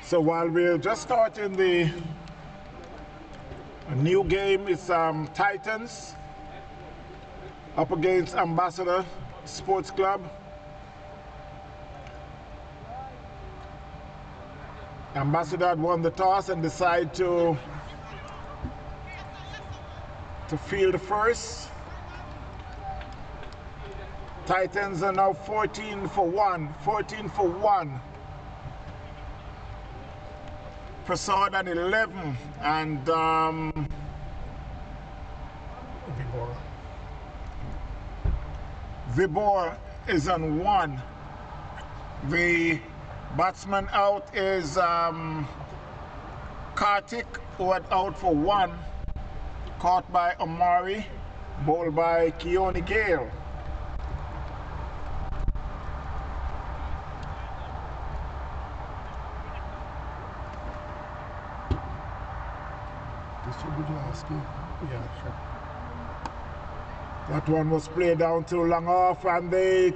So while we're just starting the new game, it's Titans up against Ambassador Sports Club. Ambassador had won the toss and decided to field first. Titans are now 14 for 1. 14 for 1. Prasad at 11 and Vibor is on 1. The batsman out is Kartik, who had out for 1, caught by Omari, bowled by Keone Gale. Yeah, sure. That one was played down to long off, and they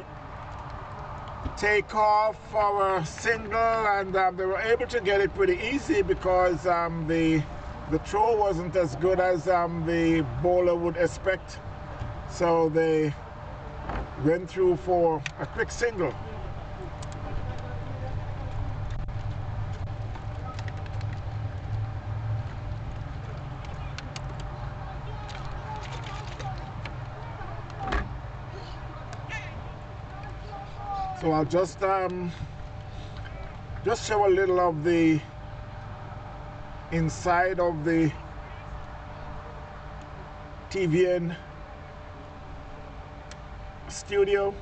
take off for a single, and they were able to get it pretty easy because the throw wasn't as good as the bowler would expect. So they went through for a quick single. So I'll just show a little of the inside of the TVN studio.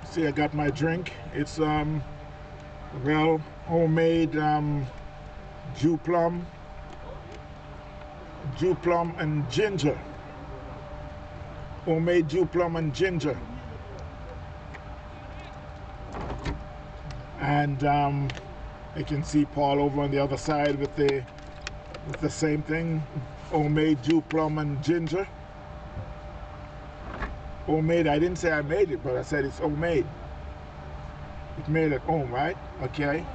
See, I got my drink. It's well, homemade dew plum and ginger. Homemade dew plum and ginger. And you can see Paul over on the other side with the same thing. Homemade dew plum and ginger. Homemade, I didn't say I made it, but I said it's homemade. It's made at home, right? Okay.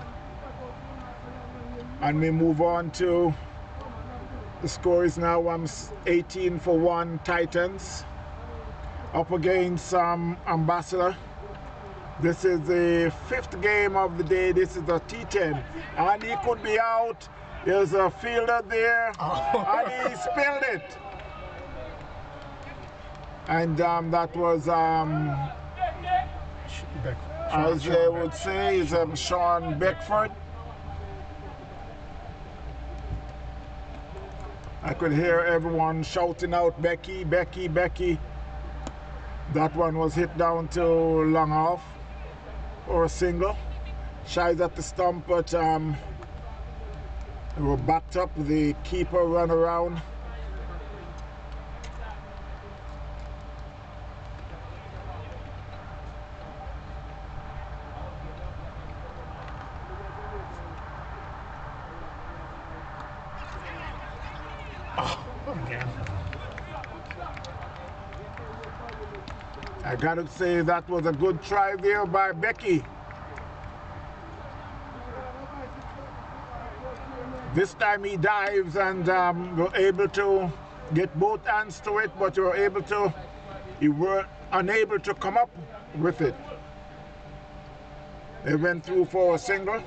And we move on to the score is now 18 for 1 Titans up against Ambassador. This is the 5th game of the day. This is the T10. And he could be out. There's a fielder there. And he spilled it. And that was, as they would say, is Sean Beckford. I could hear everyone shouting out, Becky, Becky, Becky. That one was hit down to long off or a single. Shies at the stump, but they were backed up. The keeper ran around. I gotta say that was a good try there by Becky. This time he dives and were able to get both hands to it, but you were unable to come up with it. They went through for a single.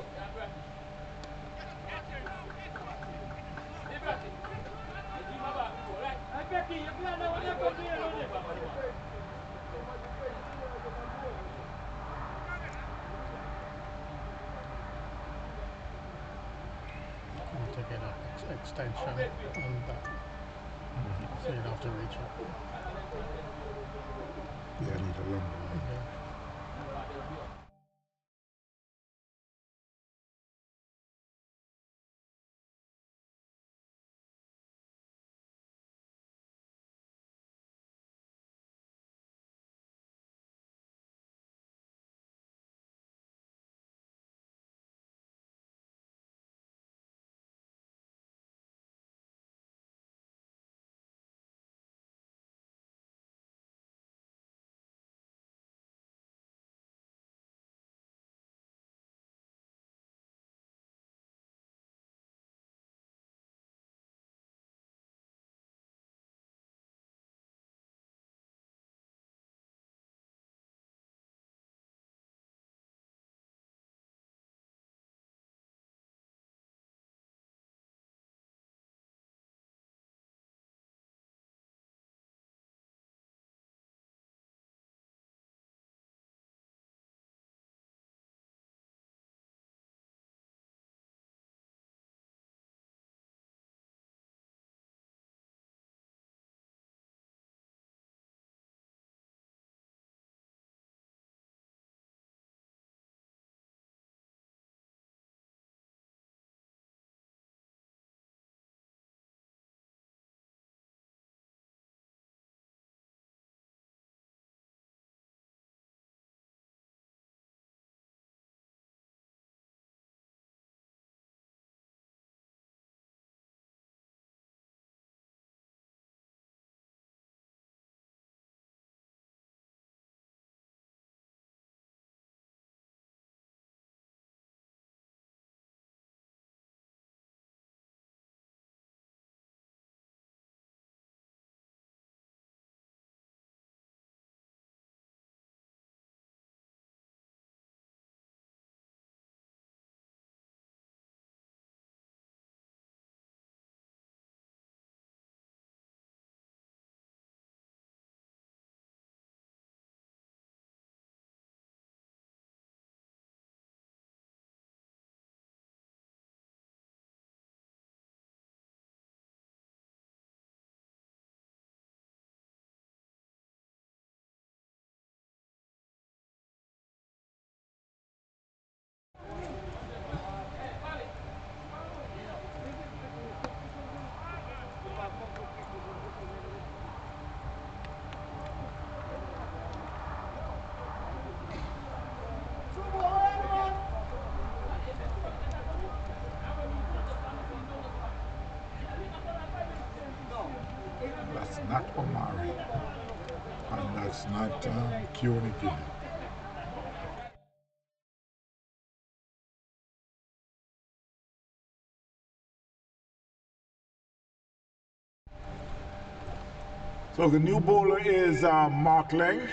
To get an extension on that, so you don't have to reach it. Yeah, I need a lumber. Yeah. at Omari. And that's not QNK. So the new bowler is Mark Leng,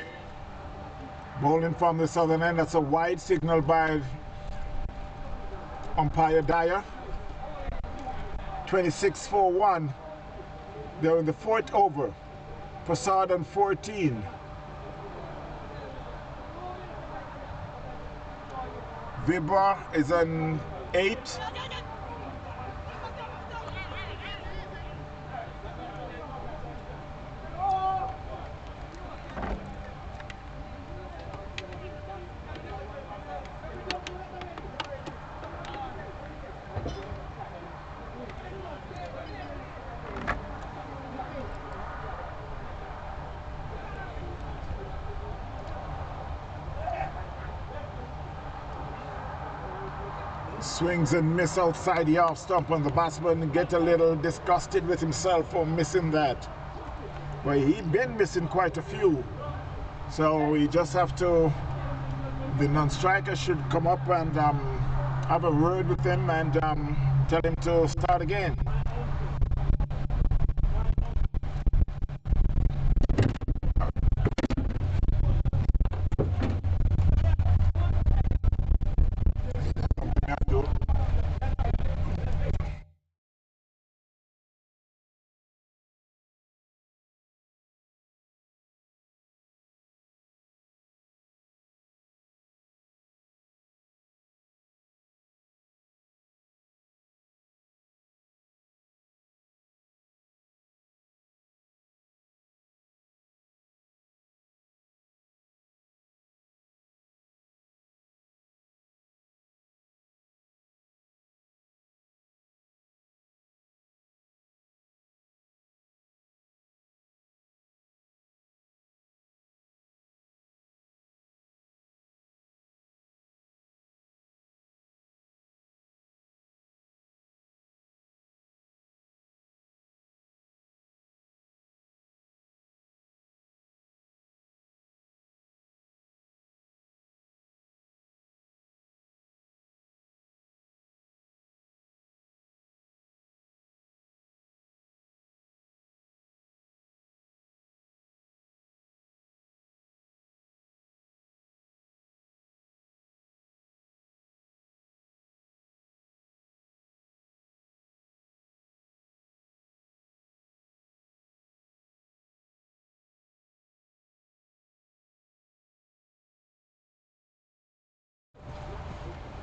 bowling from the southern end. That's a wide signal by umpire Dyer. 26-4-1. They're in the fourth over. Prasad on 14. Vibra is on 8. Swings and miss outside the off stump, and the batsman get a little disgusted with himself for missing that. But he'd been missing quite a few. So we just have to, the non-striker should come up and have a word with him and tell him to start again.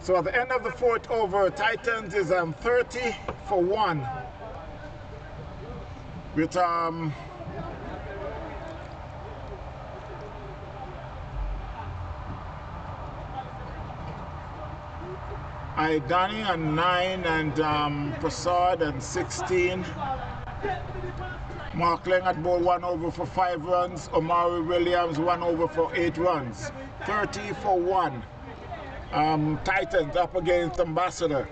So at the end of the fourth over, Titans is 30-1 with Aidani at 9 and Prasad at 16. Mark Leng at ball 1 over for 5 runs. Omari Williams 1 over for 8 runs. 30-1. Titans up against Ambassador.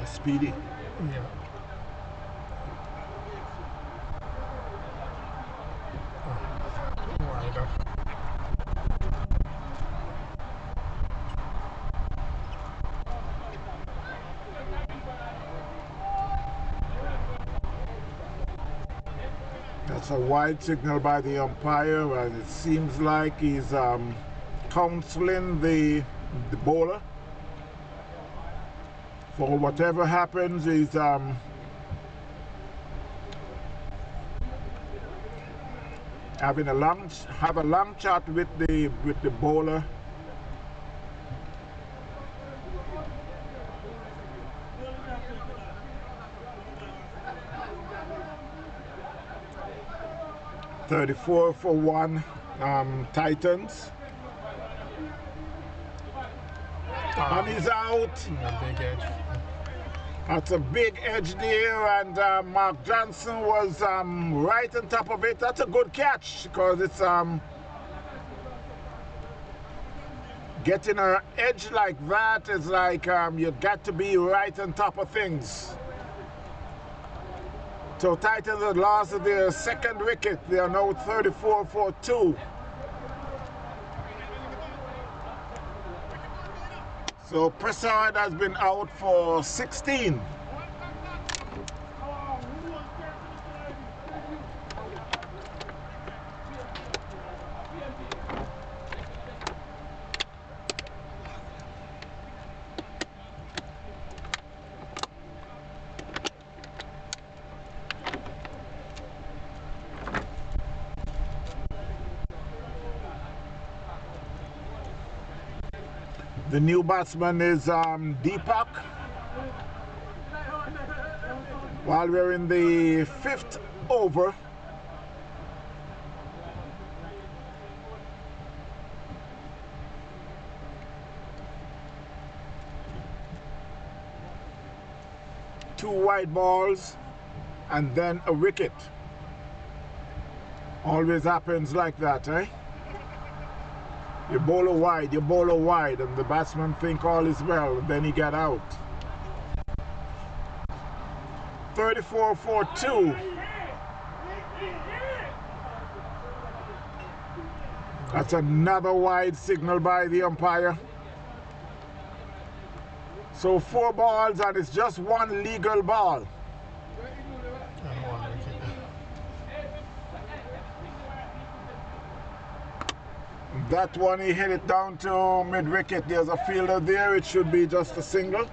Speedy. Yeah. Wider. That's a wide signal by the umpire, and it seems like he's counseling the bowler. For whatever happens, he's have a long chat with the bowler. $34-1 Titans. And he's out. Big edge. That's a big edge there, and Mark Johnson was right on top of it. That's a good catch because it's getting an edge like that is like you've got to be right on top of things. So Titans had lost their second wicket. They are now 34 for 2. So Prasad has been out for 16. The new batsman is Deepak. While we're in the 5th over. Two white balls and then a wicket. Always happens like that, eh? You bowl a wide, and the batsman think all is well, and then he get out. 34 for 2. That's another wide signal by the umpire. So 4 balls, and it's just 1 legal ball. That one, he hit it down to mid-wicket. There's a fielder there. It should be just a single.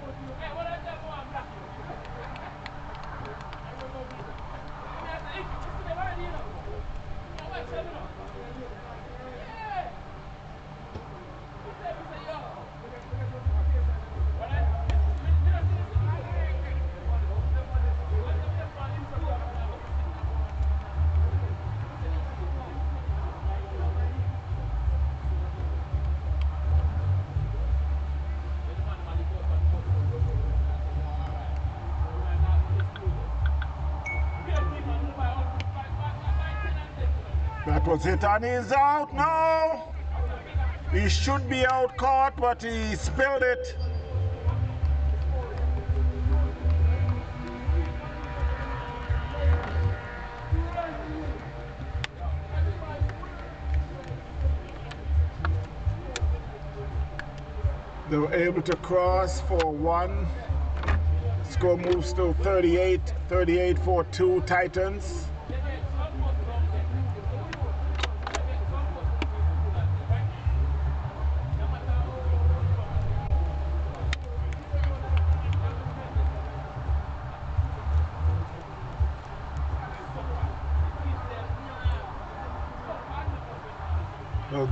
That was hit and he's out now. He should be out caught, but he spilled it. They were able to cross for 1. Score moves to 38 for 2 Titans.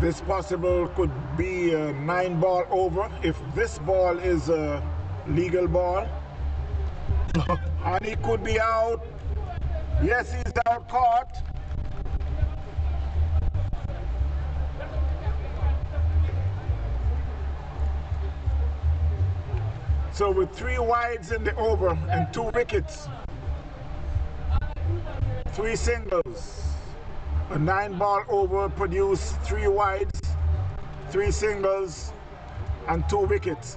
This possible could be a 9-ball over if this ball is a legal ball. And he could be out. Yes, he's out caught. So with 3 wides in the over and 2 wickets, 3 singles. A 9-ball over produced 3 wides, 3 singles, and 2 wickets.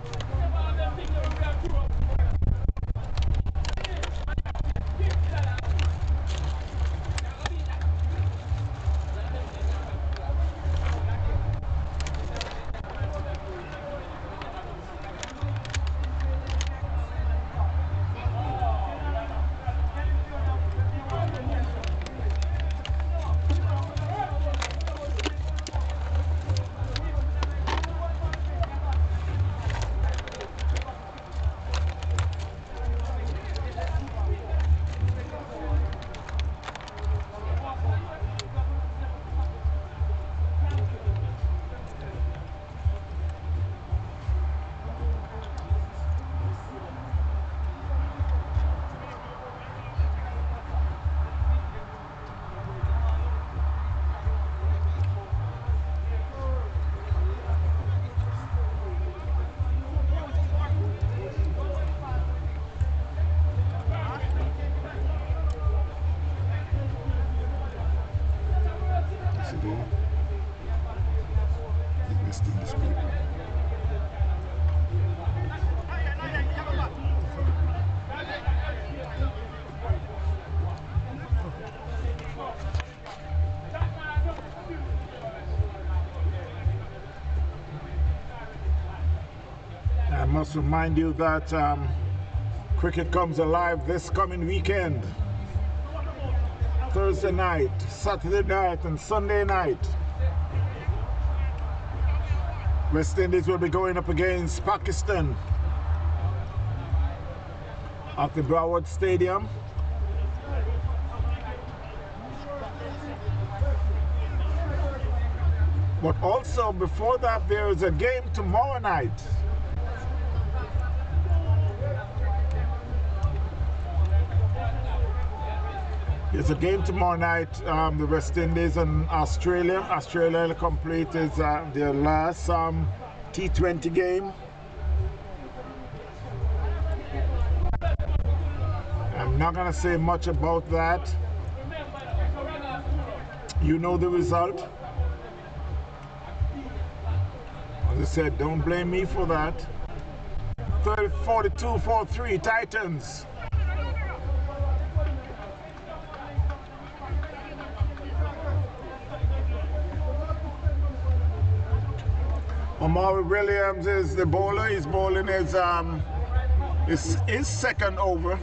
today. The West Indies people. I must remind you that cricket comes alive this coming weekend. Thursday night, Saturday night and Sunday night. West Indies will be going up against Pakistan at the Broward Stadium. But also before that there is a game tomorrow night. There's a game tomorrow night, the West Indies and Australia. Australia completed their last T20 game. I'm not going to say much about that. You know the result. As I said, don't blame me for that. 42-43 Titans. Omari Williams is the bowler. He's bowling his second over.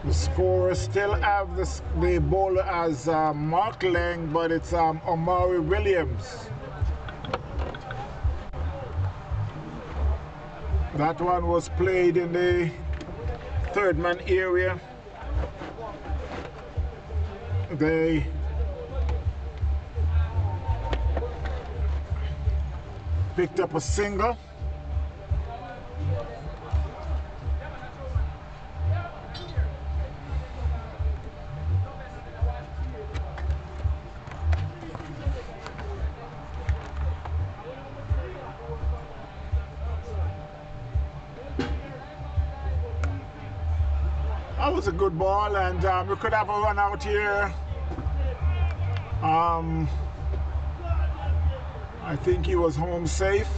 The scorer still have the bowler as Mark Lang, but it's Omari Williams. That one was played in the third man area. They picked up a single. That was a good ball, and we could have a run out here. I think he was home safe.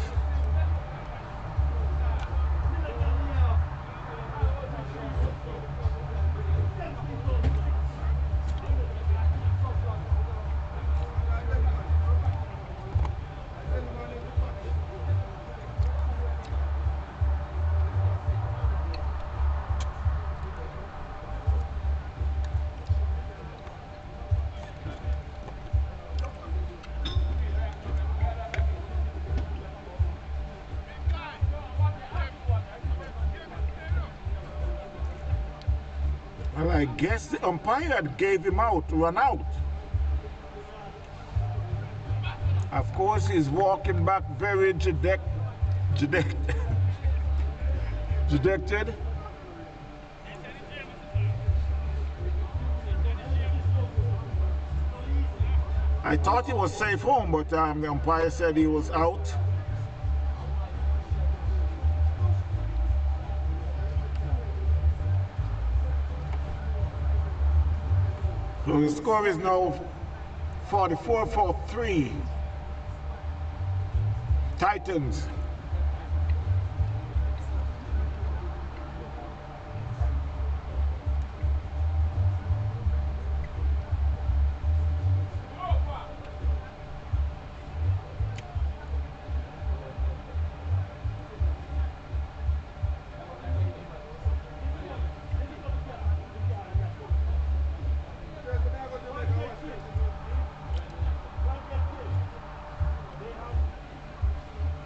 Well, I guess the umpire gave him out, run out. Of course, he's walking back very dejected. I thought he was safe home, but the umpire said he was out. So the score is now 44-43. Titans.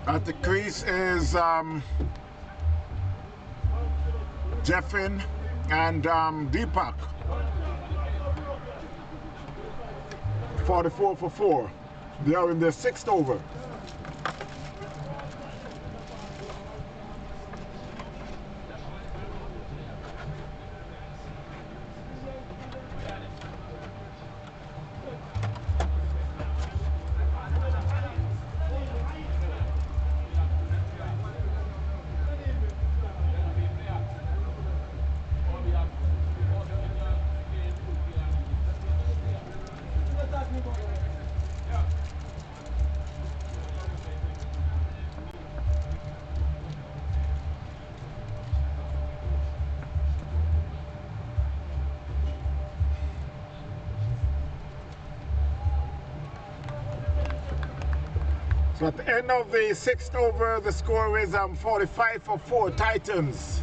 At the crease is Jeffin and Deepak. 44 for 4. They are in their 6th over. So at the end of the 6th over, the score is 45-4 Titans.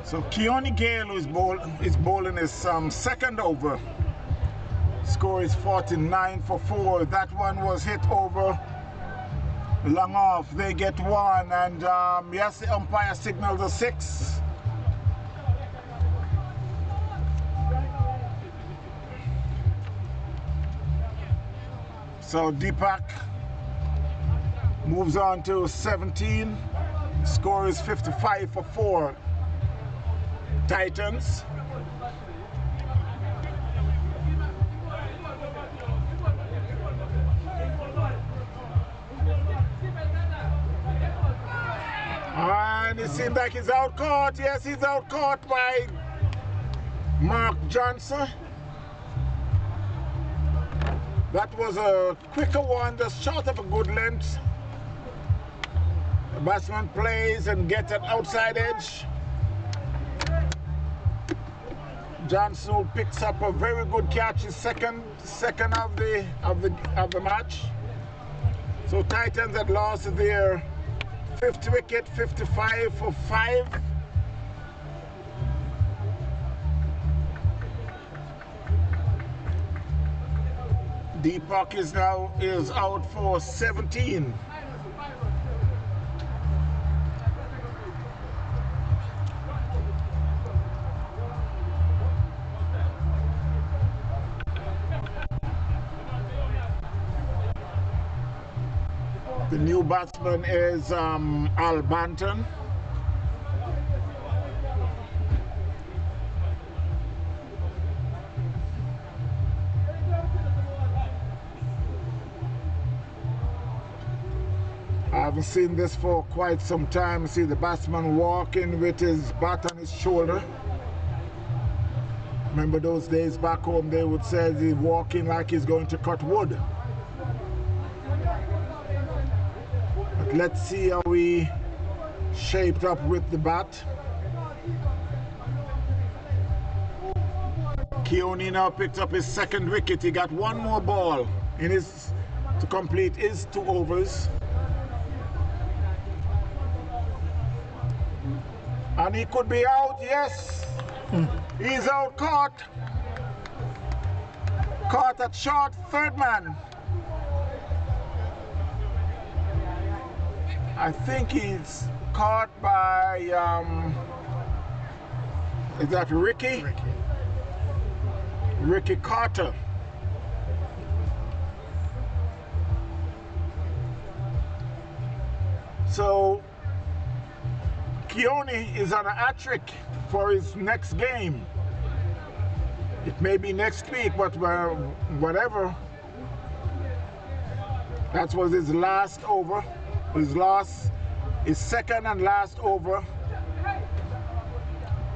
So Keone Gale is bowling his second over. Score is 49-4. That one was hit over long off. They get one, and yes, the umpire signals a 6. So Deepak moves on to 17. Score is 55-4 Titans. And it seems like he's out caught. Yes, he's out caught by Mark Johnson. That was a quicker one, just short of a good length. The batsman plays and gets an outside edge. Johnson picks up a very good catch, his second of the match. So Titans had lost their 5th wicket, 55-5. Deepak is out for 17. The new batsman is Al Banton. I haven't seen this for quite some time. See the batsman walking with his bat on his shoulder. Remember those days back home, they would say he's walking like he's going to cut wood. But let's see how he shaped up with the bat. Keone now picked up his 2nd wicket. He got one more ball in to complete his 2 overs. And he could be out, yes. He's out caught. Caught at short, 3rd man. I think he's caught by Is that Ricky? Ricky Carter. So Keone is on a hat-trick for his next game. It may be next week, but whatever. That was his last over. His second and last over.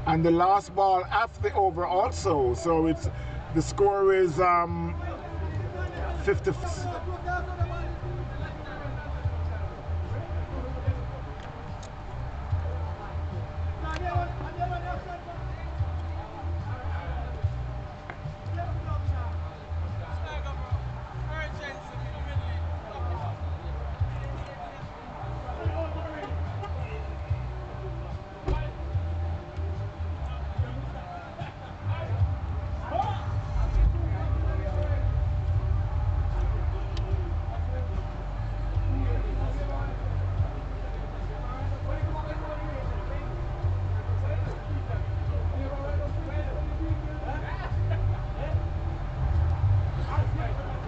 And the last ball after the over also. So it's the score is 50.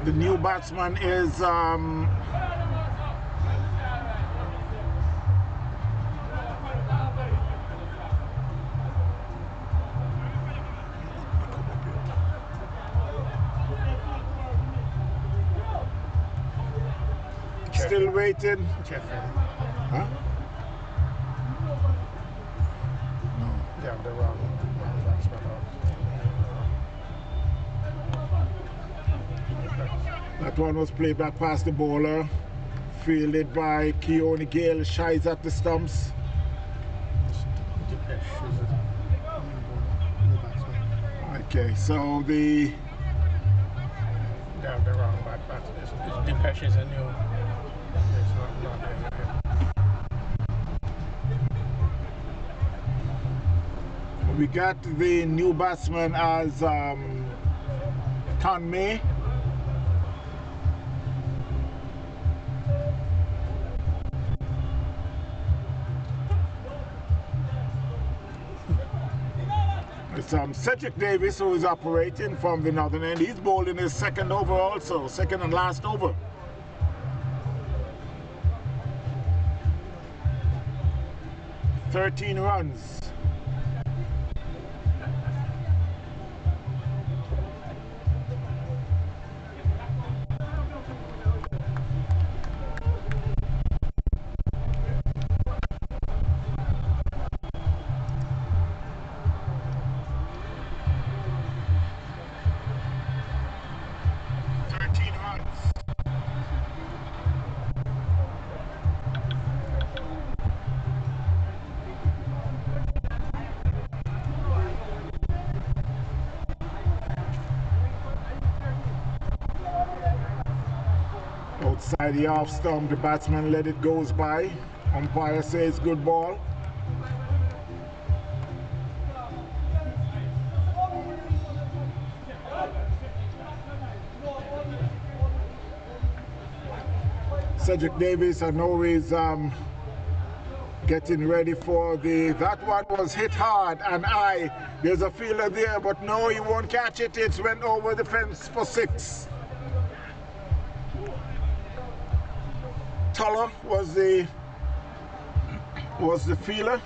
The new batsman is still waiting. Huh? No. Yeah, the wrong batsman. That one was played back past the bowler, fielded by Keone Gale, shies at the stumps. Okay, so the wrong batsman. Depeche is a new. It's not we got the new batsman as Tan May. It's Cedric Davis who is operating from the northern end. He's bowling his second over also, second and last over. "13 runs. Outside the off stump, the batsman let it goes by. Umpire says good ball. Cedric Davis, I know he's getting ready for that one was hit hard and there's a fielder there, but no, he won't catch it. It went over the fence for 6. Tuller was the fielder.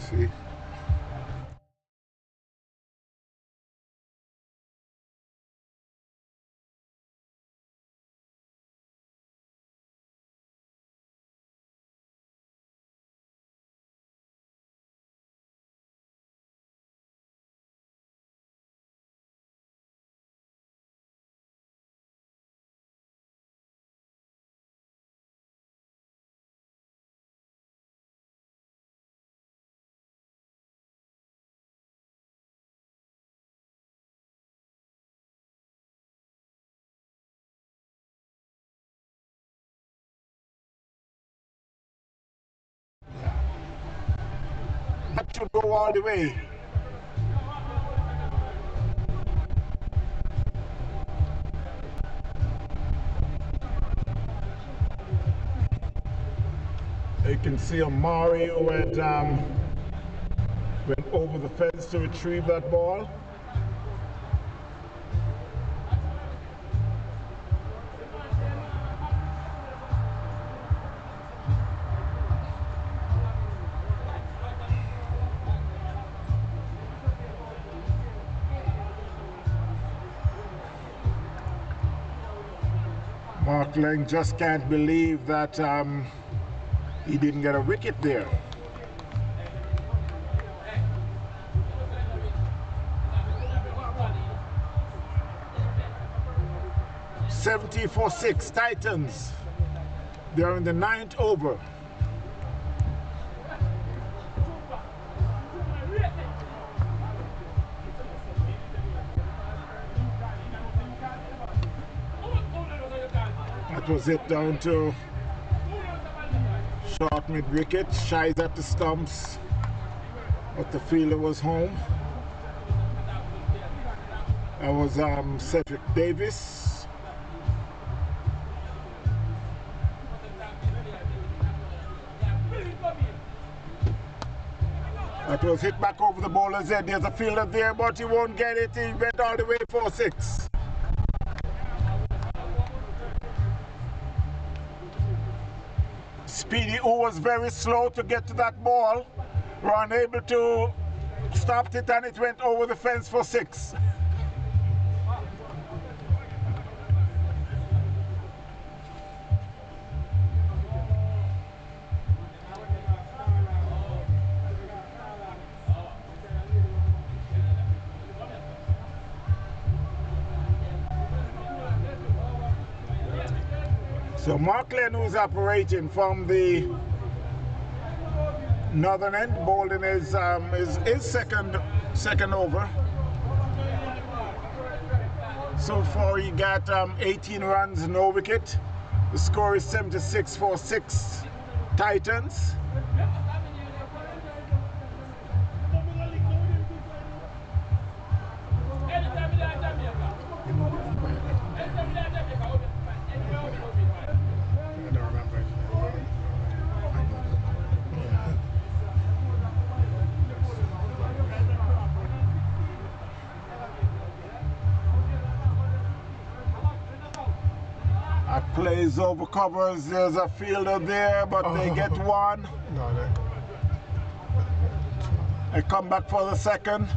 see. That should go all the way. You can see Amari who went over the fence to retrieve that ball. Mark Lang just can't believe that he didn't get a wicket there. "70-for-6 Titans. They're in the 9th over. That was it down to short mid wicket, shies at the stumps, but the fielder was home. That was Cedric Davis. That was hit back over the bowler's head. There's a fielder there, but he won't get it. He went all the way for 6. Speedy, who was very slow to get to that ball, were unable to stop it, and it went over the fence for 6. So Mark Len, who's operating from the northern end, bowling his second over. So far he got 18 runs, no wicket. The score is 76-for-6 Titans. Plays over covers, there's a fielder there, but they get one. They come back for the second.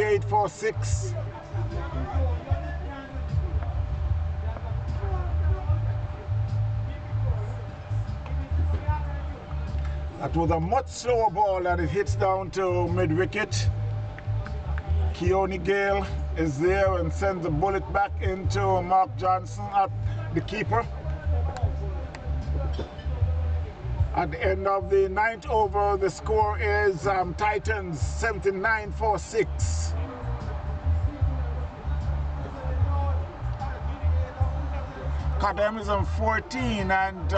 Eight for 6. That was a much slower ball and it hits down to mid-wicket. Keone Gale is there and sends the bullet back into Mark Johnson at the keeper. At the end of the 9th over, the score is Titans 79-for-6. Kadem is on 14 and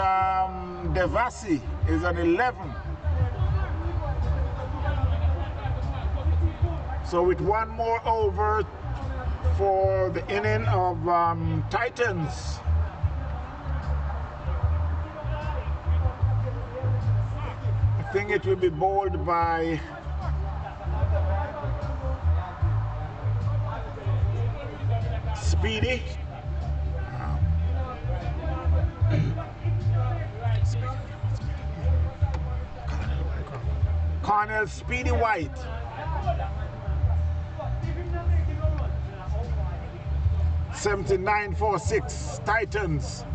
Devasi is on 11. So with one more over for the inning of Titans. I think it will be bowled by Speedy. Cornell Speedy White. $79.46 Titans.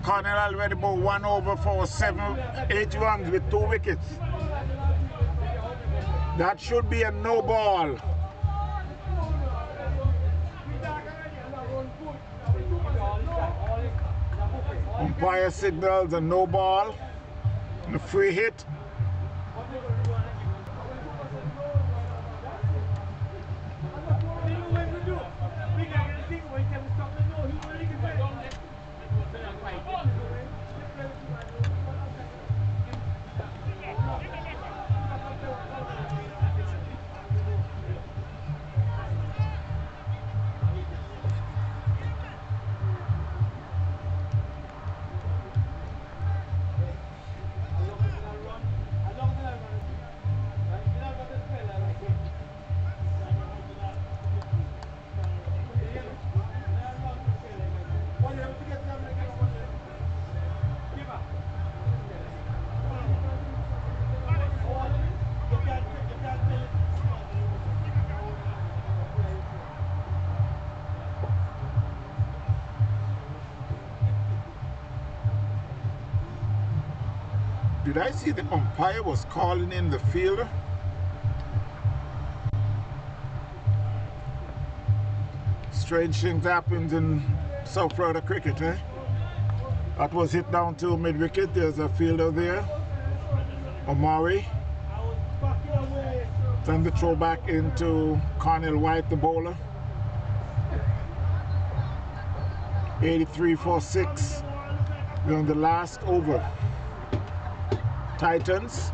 Cornell already bought 1 over for 8 runs with 2 wickets. That should be a no ball. Umpire signals a no ball. A free hit. Did I see the umpire was calling in the fielder? Strange things happens in South Florida cricket, eh? That was hit down to mid-wicket. There's a fielder there, Omari. Then the throw back into Cornell White, the bowler. 83-6. We're on the last over. Titans.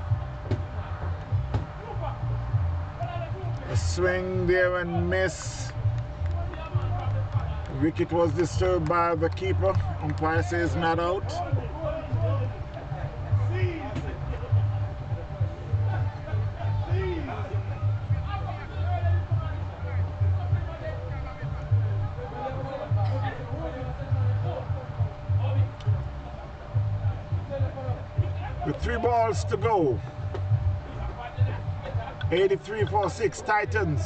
A swing there and miss. Wicket was disturbed by the keeper. Umpire says not out. With 3 balls to go. 83-6 Titans.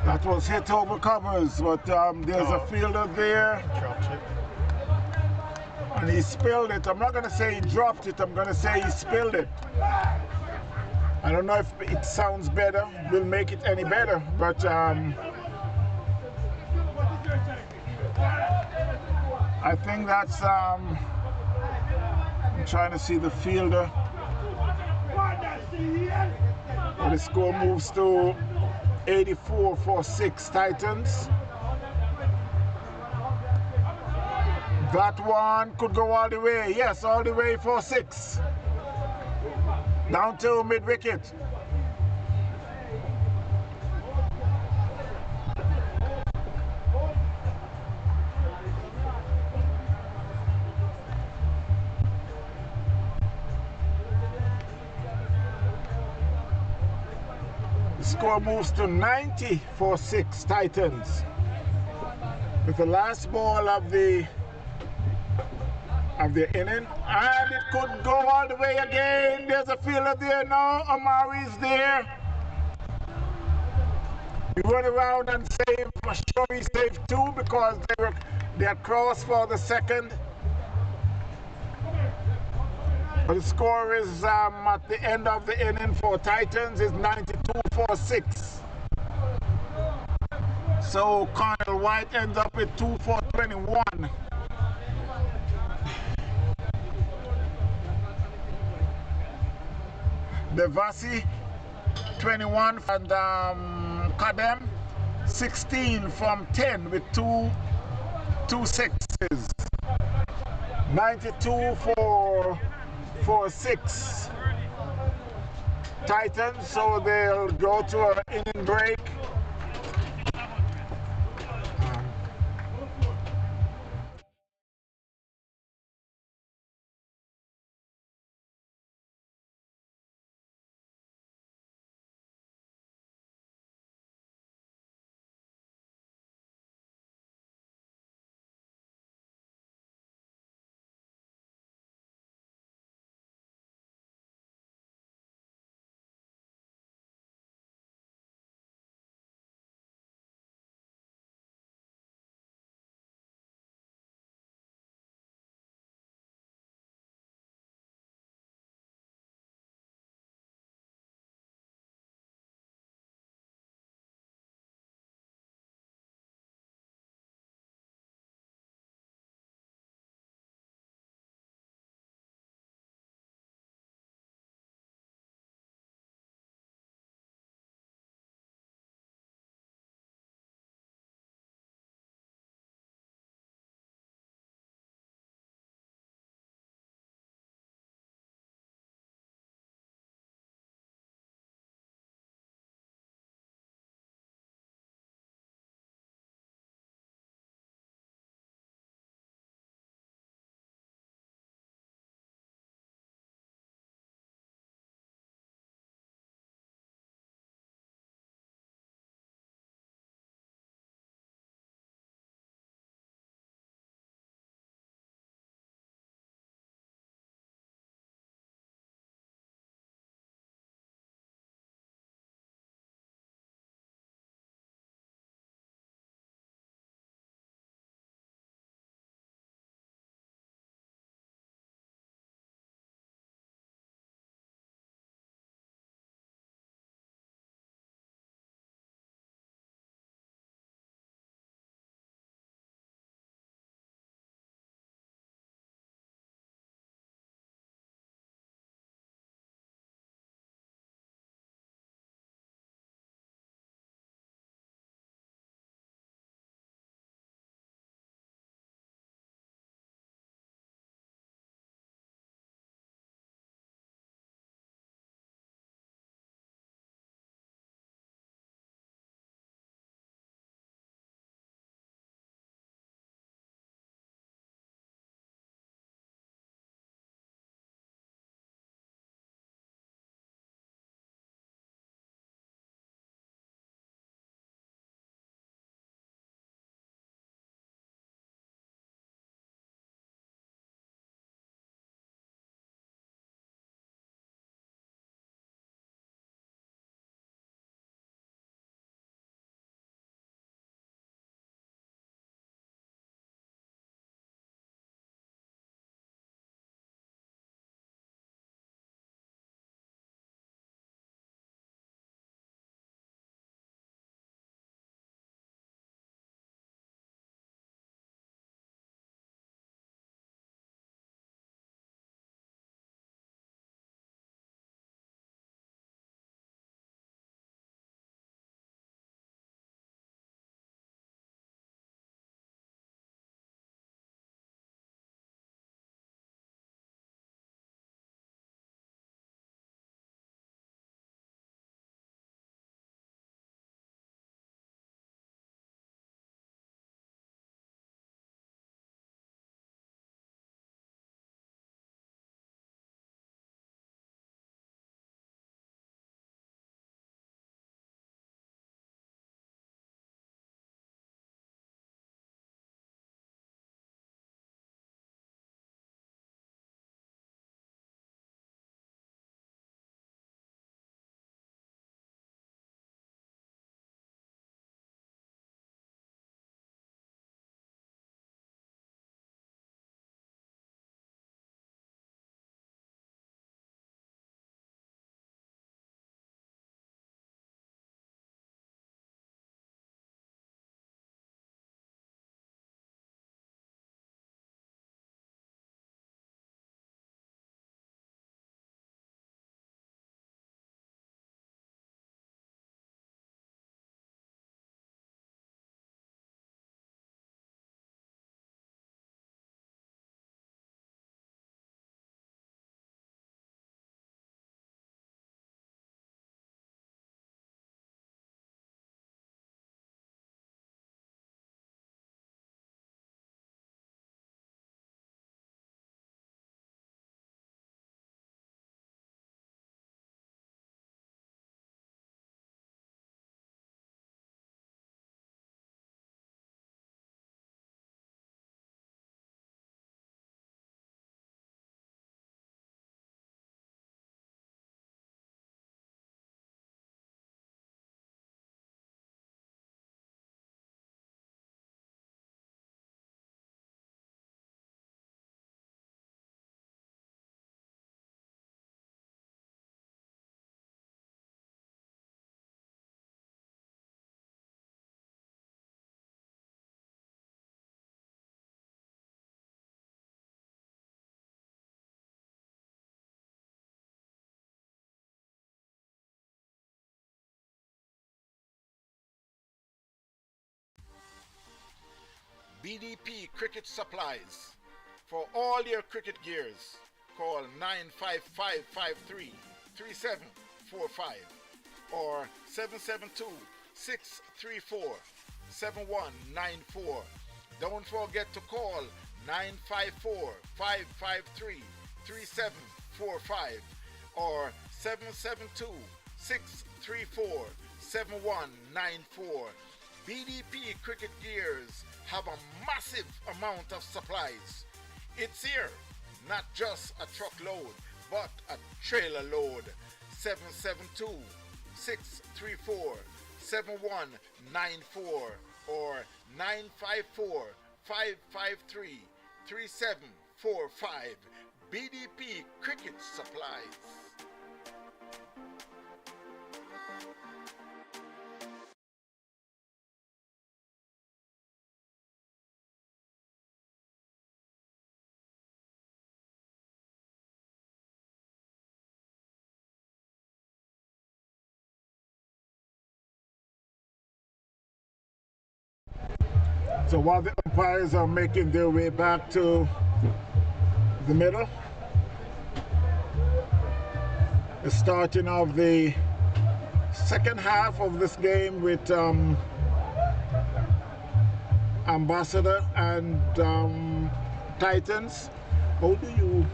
That was hit over covers, but there's a fielder there. Dropped it. And he spilled it. I'm not going to say he dropped it, I'm going to say he spilled it. I don't know if it sounds better, will make it any better, but I think that's, I'm trying to see the fielder. And the score moves to 84-6 Titans. That one could go all the way. Yes, all the way for 6. Down to mid-wicket. The score moves to 90-6 Titans. With the last ball of the inning, and it could go all the way again. There's a fielder there now. Amari's there. He run around and save. I'm sure he saved 2 because they had crossed for the second. But the score is at the end of the inning for Titans is 92-6. So Cornell White ends up with 2 for 21. Devasi 21 and Kadem 16 from 10 with two sixes. 92-6 Titans, so they'll go to an inning break BDP Cricket Supplies. For all your cricket gears, call 95553-3745 or 772-634-7194. Don't forget to call 954-553-3745 or 772-634-7194. BDP Cricket Gears have a massive amount of supplies. It's here, not just a truckload, but a trailer load. 772-634-7194 or 954-553-3745. BDP Cricket Supplies. So while the umpires are making their way back to the middle, the starting of the second half of this game with Ambassador and Titans. How do you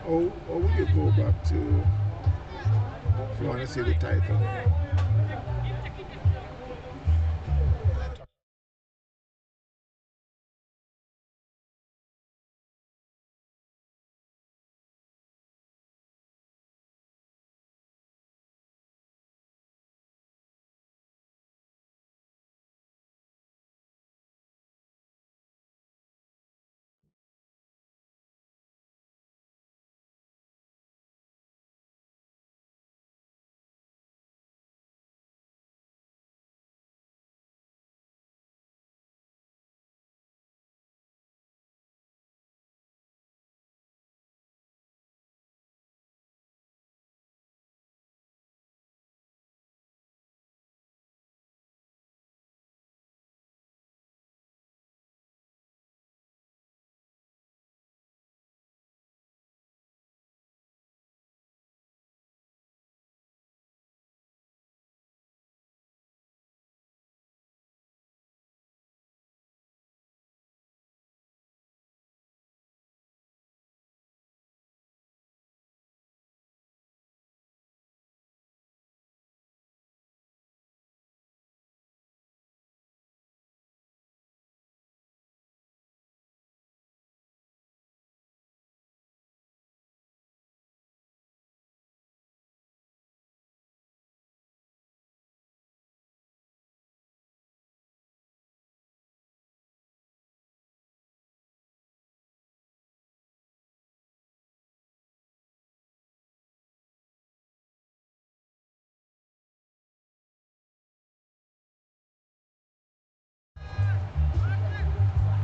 how would you go back to if you want to see the title?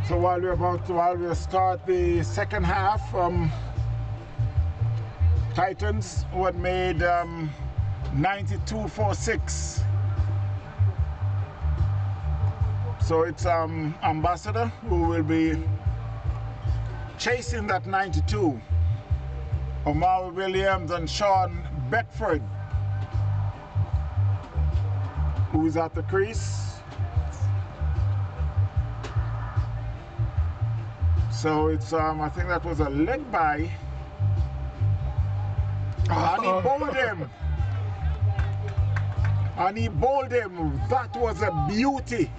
So while we start the second half, Titans who had made 92 for 6. So it's Ambassador who will be chasing that 92. Omar Williams and Sean Beckford, who is at the crease. So it's I think that was a leg by. And he bowled him. And he bowled him. That was a beauty.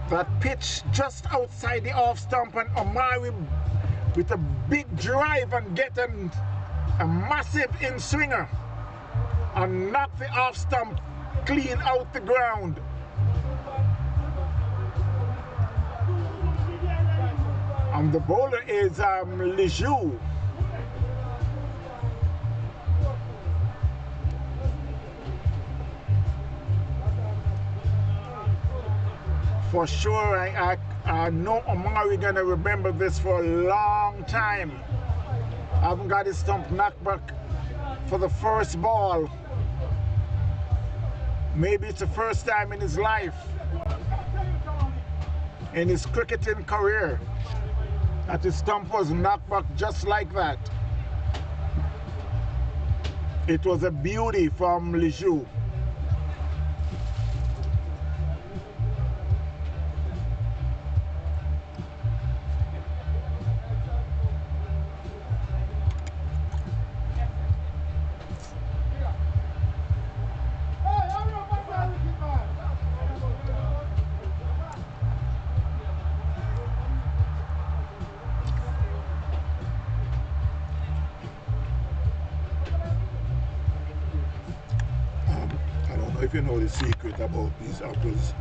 That pitch just outside the off stump, and Omari with a big drive and getting a massive in swinger and knock the off stump clean out the ground. And the bowler is Lijou. For sure, I know Omari gonna remember this for a long time. I haven't got his stump knocked back for the first ball. Maybe it's the first time in his life, in his cricketing career, that his stump was knocked back just like that. It was a beauty from Lijou. If you know the secret about these apples,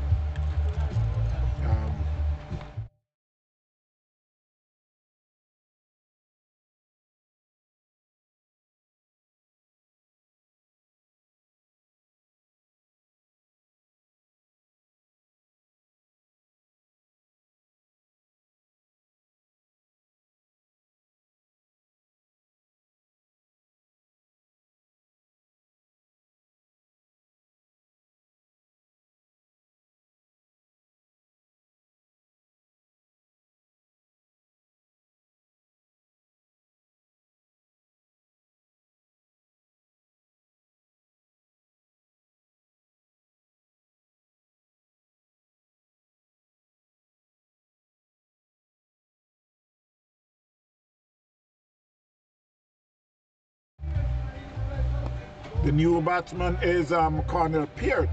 the new batsman is Cornel Peart.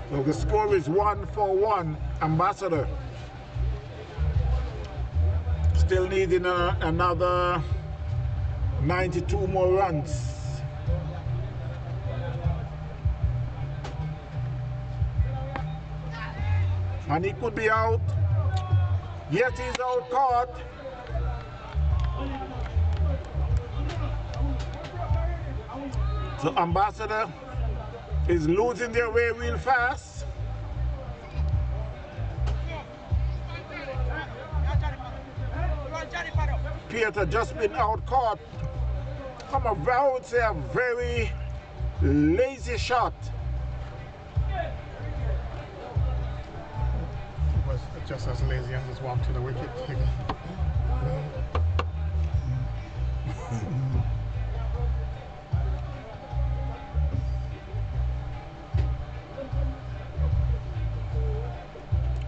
So the score is 1-1, Ambassador. Still needing another 92 more runs. And he could be out. Yes, he's out caught. So Ambassador is losing their way real fast. Peter just been out caught from I would say a very lazy shot. It was just as lazy as his walk to the wicket.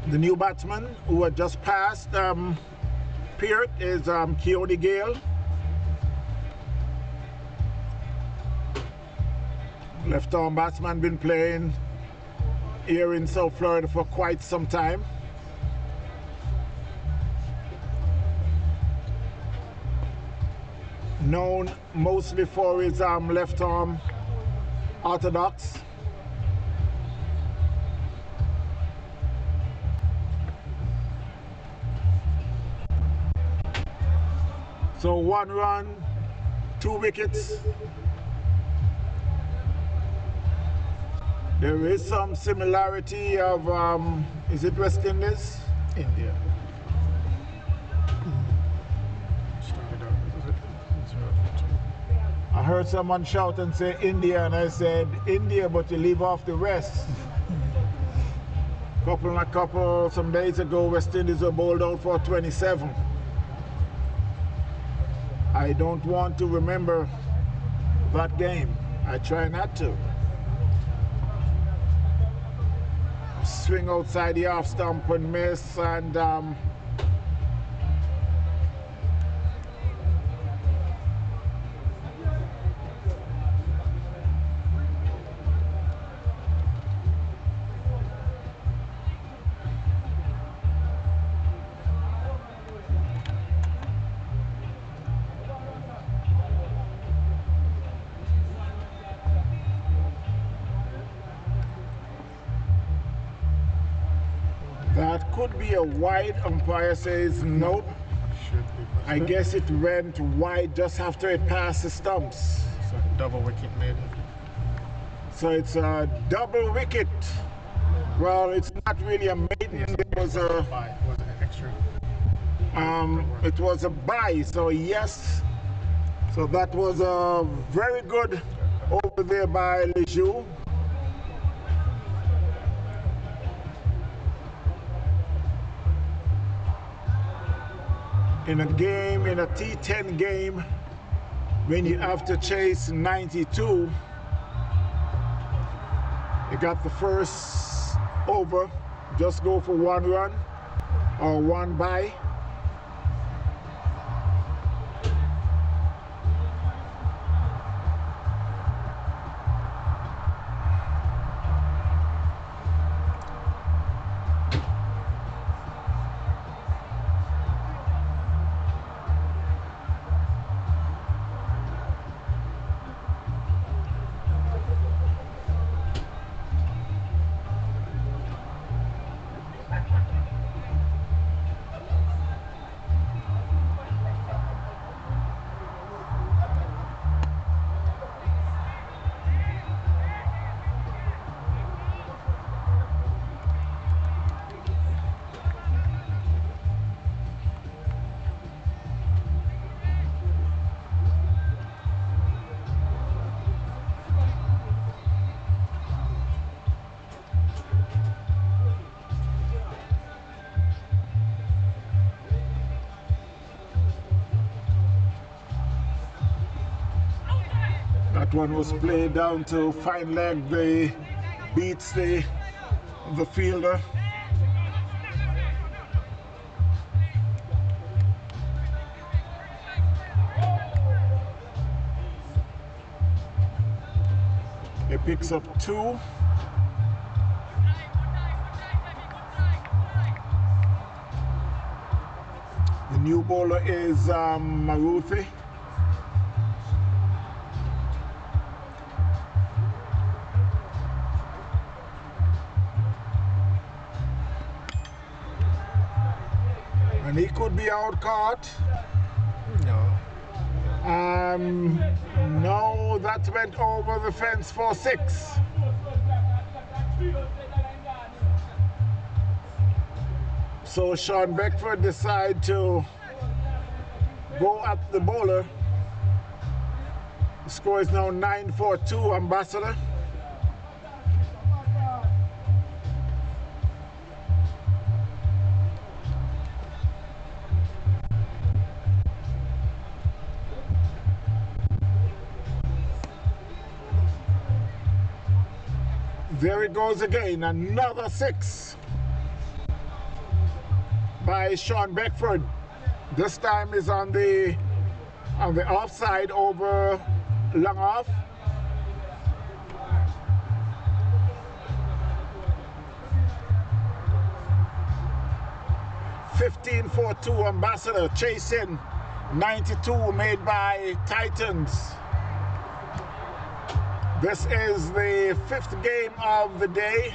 The new batsman who had just passed Peart is Keone Gale. Left arm batsman, been playing here in South Florida for quite some time. Known mostly for his left arm orthodox. So 1 run, 2 wickets. There is some similarity of, is it West Indies? India. Started out, I heard someone shout and say India, and I said India, but you leave off the rest. Some days ago, West Indies were bowled out for 27. I don't want to remember that game. I try not to. Swing outside the off stump and miss, and that could be a wide. Umpire says nope. I guess it went wide just after it passed the stumps. So double wicket made. So it's a double wicket. Well, it's not really a maiden. It was a Was an extra. It was a bye, so yes. So that was a very good over there by Lejeune. In a game, in a T10 game, when you have to chase 92, you got the first over, just go for 1 run or 1 bye. That one was played down to fine leg, the beats the fielder. He picks up 2. The new bowler is Maruthi. And he could be out caught. No. No, that went over the fence for 6. So Sean Beckford decided to go at the bowler. The score is now 9-4-2, Ambassador. There it goes again, another 6 by Sean Beckford. This time is on the offside over long off. (15-4-2) Ambassador chasing 92 made by Titans. This is the 5th game of the day.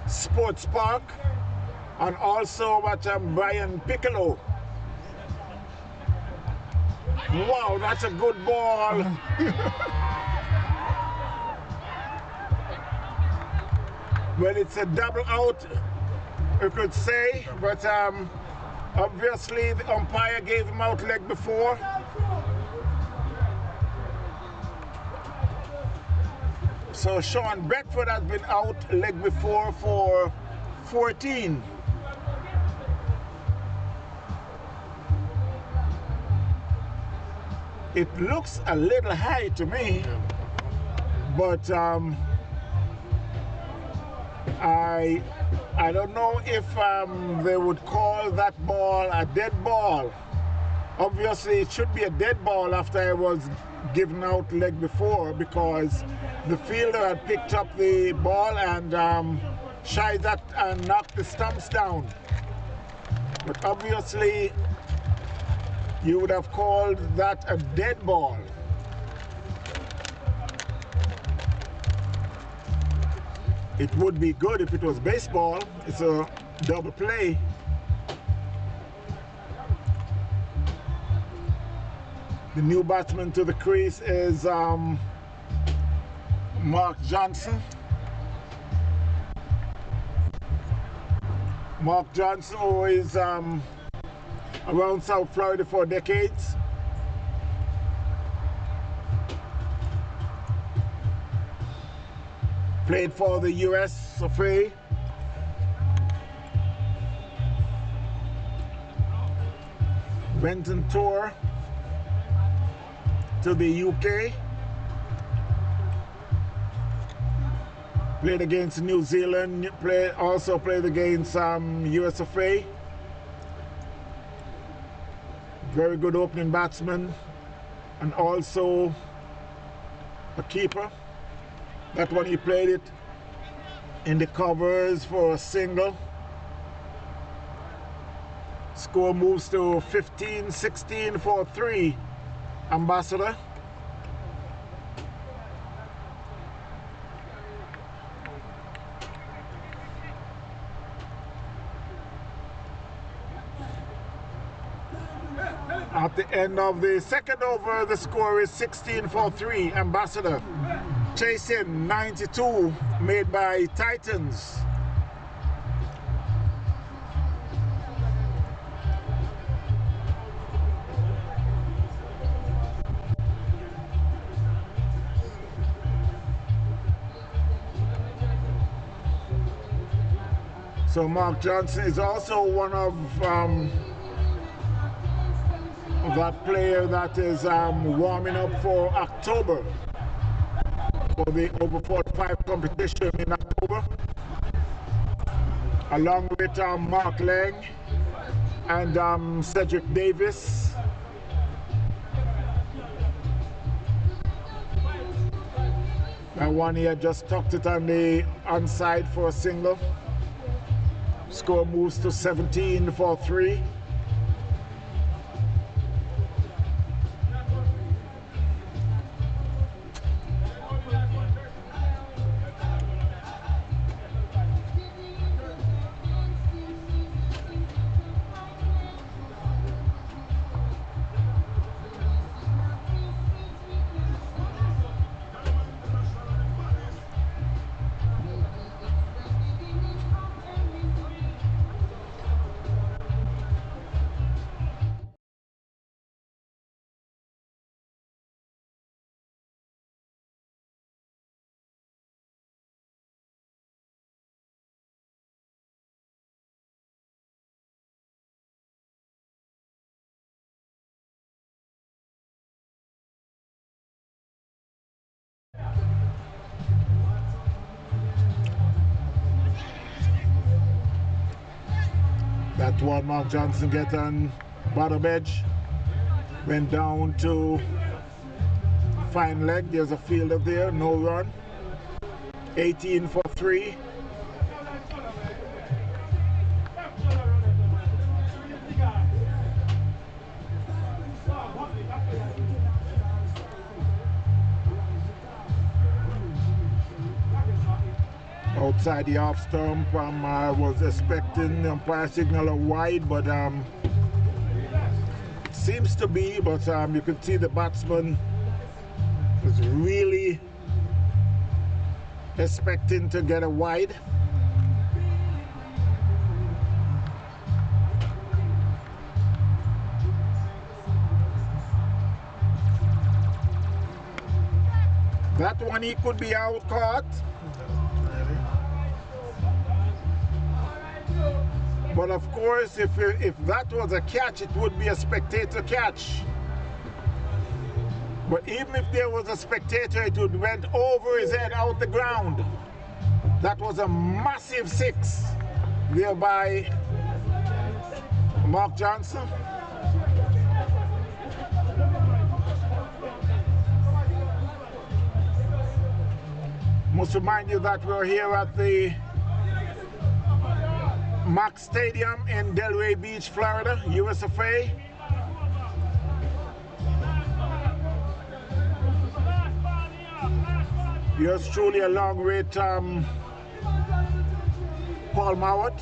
Sports Park, and also Brian Piccolo. Wow, that's a good ball. Well, it's a double out, you could say, but obviously the umpire gave him out leg before. So Sean Beckford has been out leg before for 14. It looks a little high to me, but I don't know if they would call that ball a dead ball. Obviously, it should be a dead ball after I was given out leg before, because the fielder had picked up the ball and shied that and knocked the stumps down. But obviously, you would have called that a dead ball. It would be good if it was baseball. It's a double play. The new batsman to the crease is Mark Johnson. Mark Johnson, who is around South Florida for decades. Played for the US of A. Went on tour to the UK. Played against New Zealand, also played against US of A. Very good opening batsman and also a keeper. That one he played it in the covers for a single. Score moves to 15-16 for 3 Ambassador. At the end of the second over, the score is 16 for 3 Ambassador. Chasing 92 made by Titans. So Mark Johnson is also one of that player that is warming up for October, for the over 45 competition in October, along with Mark Lang and Cedric Davis. That one here just tucked it on the onside for a single. Score moves to 17 for 3. That one Mark Johnson get on bottom edge, went down to fine leg. There's a fielder there, no run. 18 for 3. Outside the off stump, I was expecting the umpire signal a wide, but it seems to be, but you can see the batsman is really expecting to get a wide. That one he could be out caught. But of course, if that was a catch, it would be a spectator catch. But even if there was a spectator, it would went over his head out the ground. That was a massive 6 there by Mark Johnson. Must remind you that we're here at the Max Stadium in Delray Beach, Florida, US of A. Yours truly along with Paul Mowat.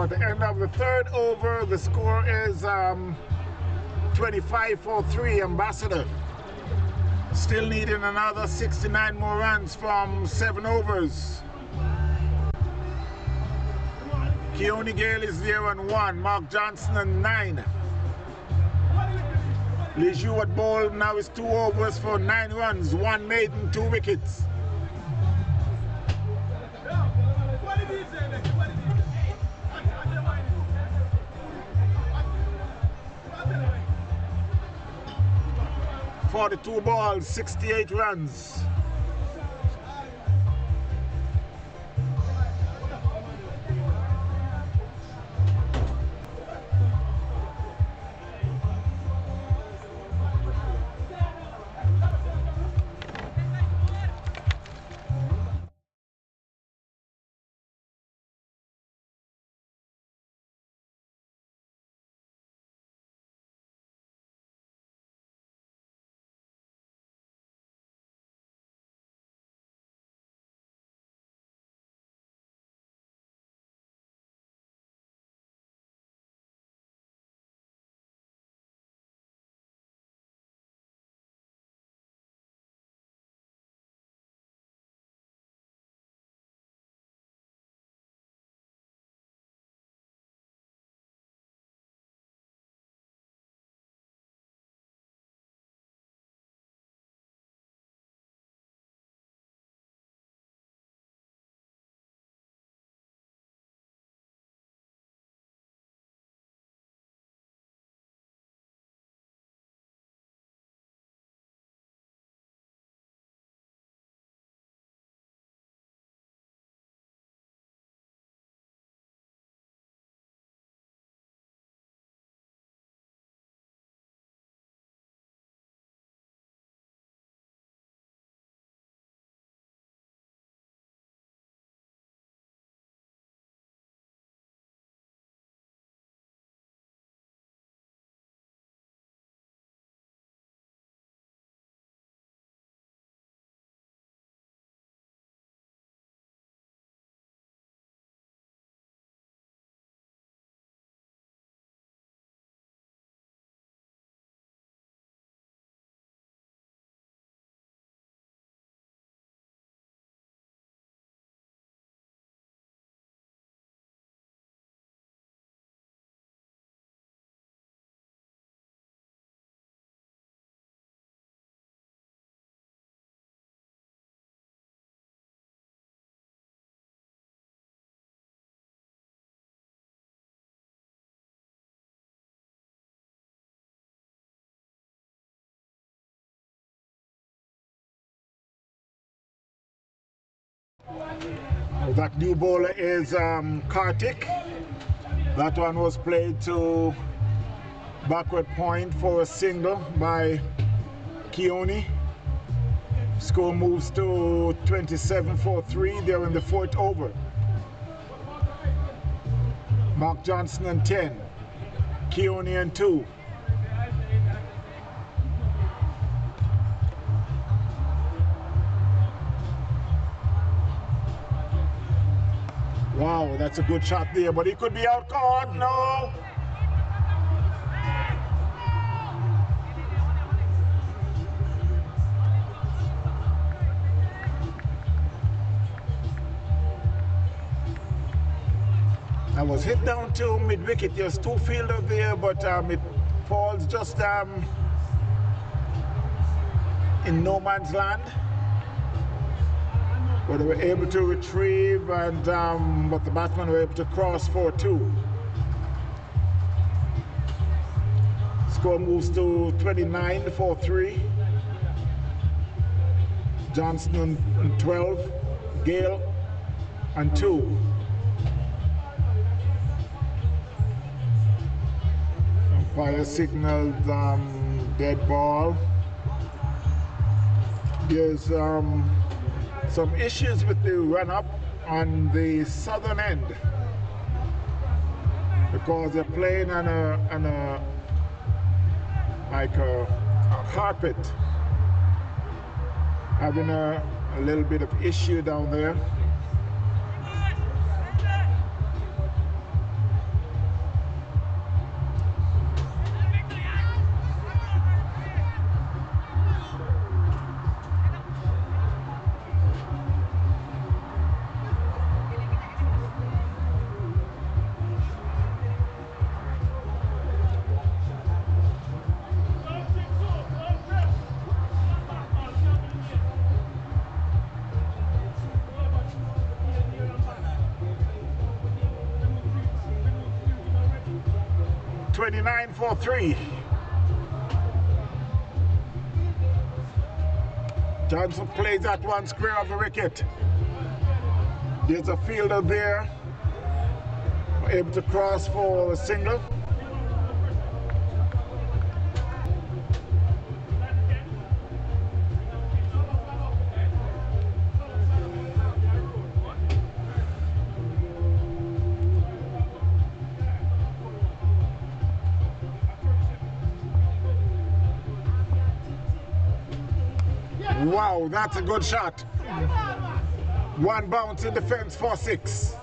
So at the end of the third over, the score is 25-3 Ambassador. Still needing another 69 more runs from 7 overs. Keone Gale is there on 1, Mark Johnson on 9. Lejeune at ball now is 2 overs for 9 runs, 1 maiden, 2 wickets. For the 2 balls, 68 runs. That new bowler is Kartik. That one was played to backward point for a single by Keone. Score moves to 27-3. They're in the 4th over. Mark Johnson on 10. Keone on 2. Wow, that's a good shot there, but he could be out caught. No. That was hit down to mid-wicket. There's 2 fielders there, but it falls just in no man's land. But they were able to retrieve, and but the batsmen were able to cross for 2. Score moves to 29-3. Johnson on 12, Gale on 2. Umpire signaled dead ball. There's some issues with the run-up on the southern end because they're playing on a carpet, having a little bit of issue down there. 29 for 3. Johnson plays at one square of the wicket. There's a fielder there, able to cross for a single. Wow, that's a good shot. One bounce in the fence for 6.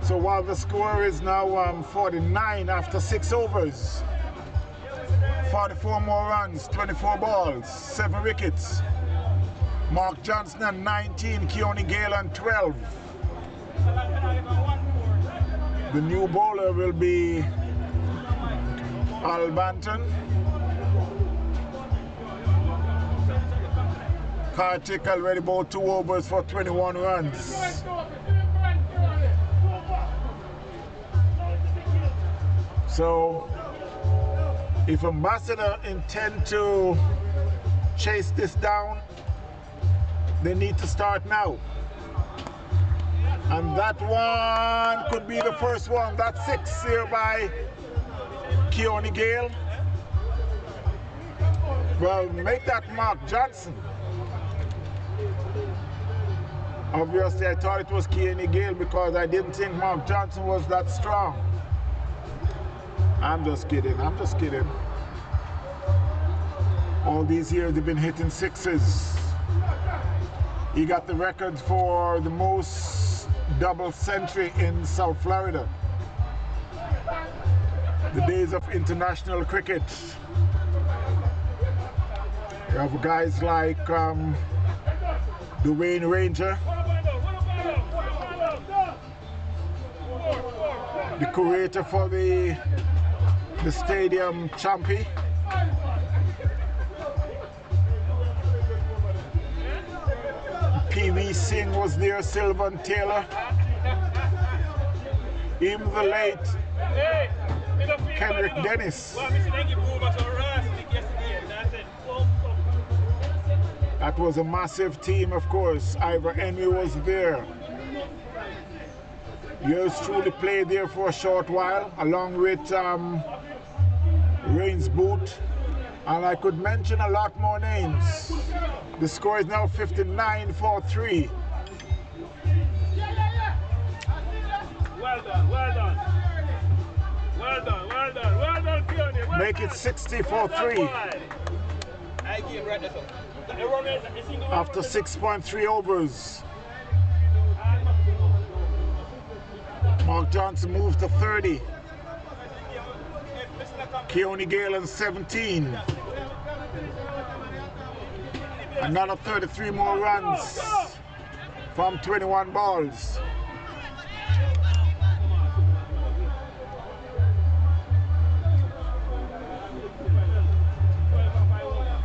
So while the score is now 49 after 6 overs, 44 more runs, 24 balls, 7 wickets. Mark Johnson on 19, Keone Gale on 12. The new bowler will be Al Banton. Kartik already bowled 2 overs for 21 runs. So if Ambassador intend to chase this down, they need to start now. And that one could be the first one. That's 6 here by Keone Gale. Well, make that Mark Johnson. Obviously, I thought it was Keone Gale because I didn't think Mark Johnson was that strong. I'm just kidding. I'm just kidding. All these years they've been hitting 6s. He got the record for the most double century in South Florida. The days of international cricket. You have guys like Dwayne Ranger, the curator for the stadium Champy. P.V. Singh was there, Sylvan Taylor, even the late Kendrick Dennis. That was a massive team, of course. Ivor Henry was there. Yours truly played there for a short while, along with Rains Boot, and I could mention a lot more names. The score is now 59-3. Well done, well done. Well done, well done, well done, Keone. Well Make it 60-3. I give right there. After 6.3 overs. Mark Johnson moved to 30. Keone Gale on 17. Another 33 more runs from 21 balls.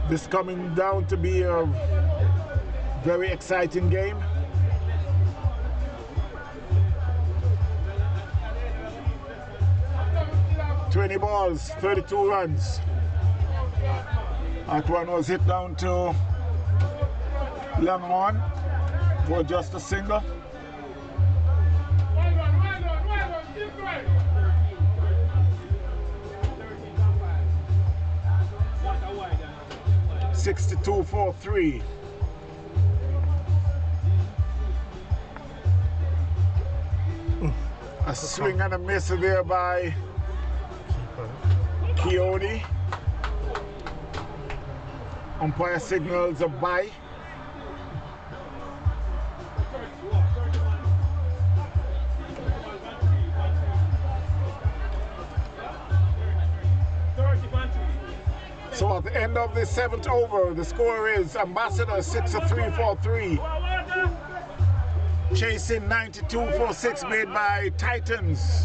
This coming down to be a very exciting game. $20 balls, 32 runs. That one was hit down to long on for just a single. $62-3. A swing and a miss there by Keone. Umpire signals a bye. So at the end of the 7th over, the score is Ambassador 6-3 for 3. Chasing 92 for 6 made by Titans.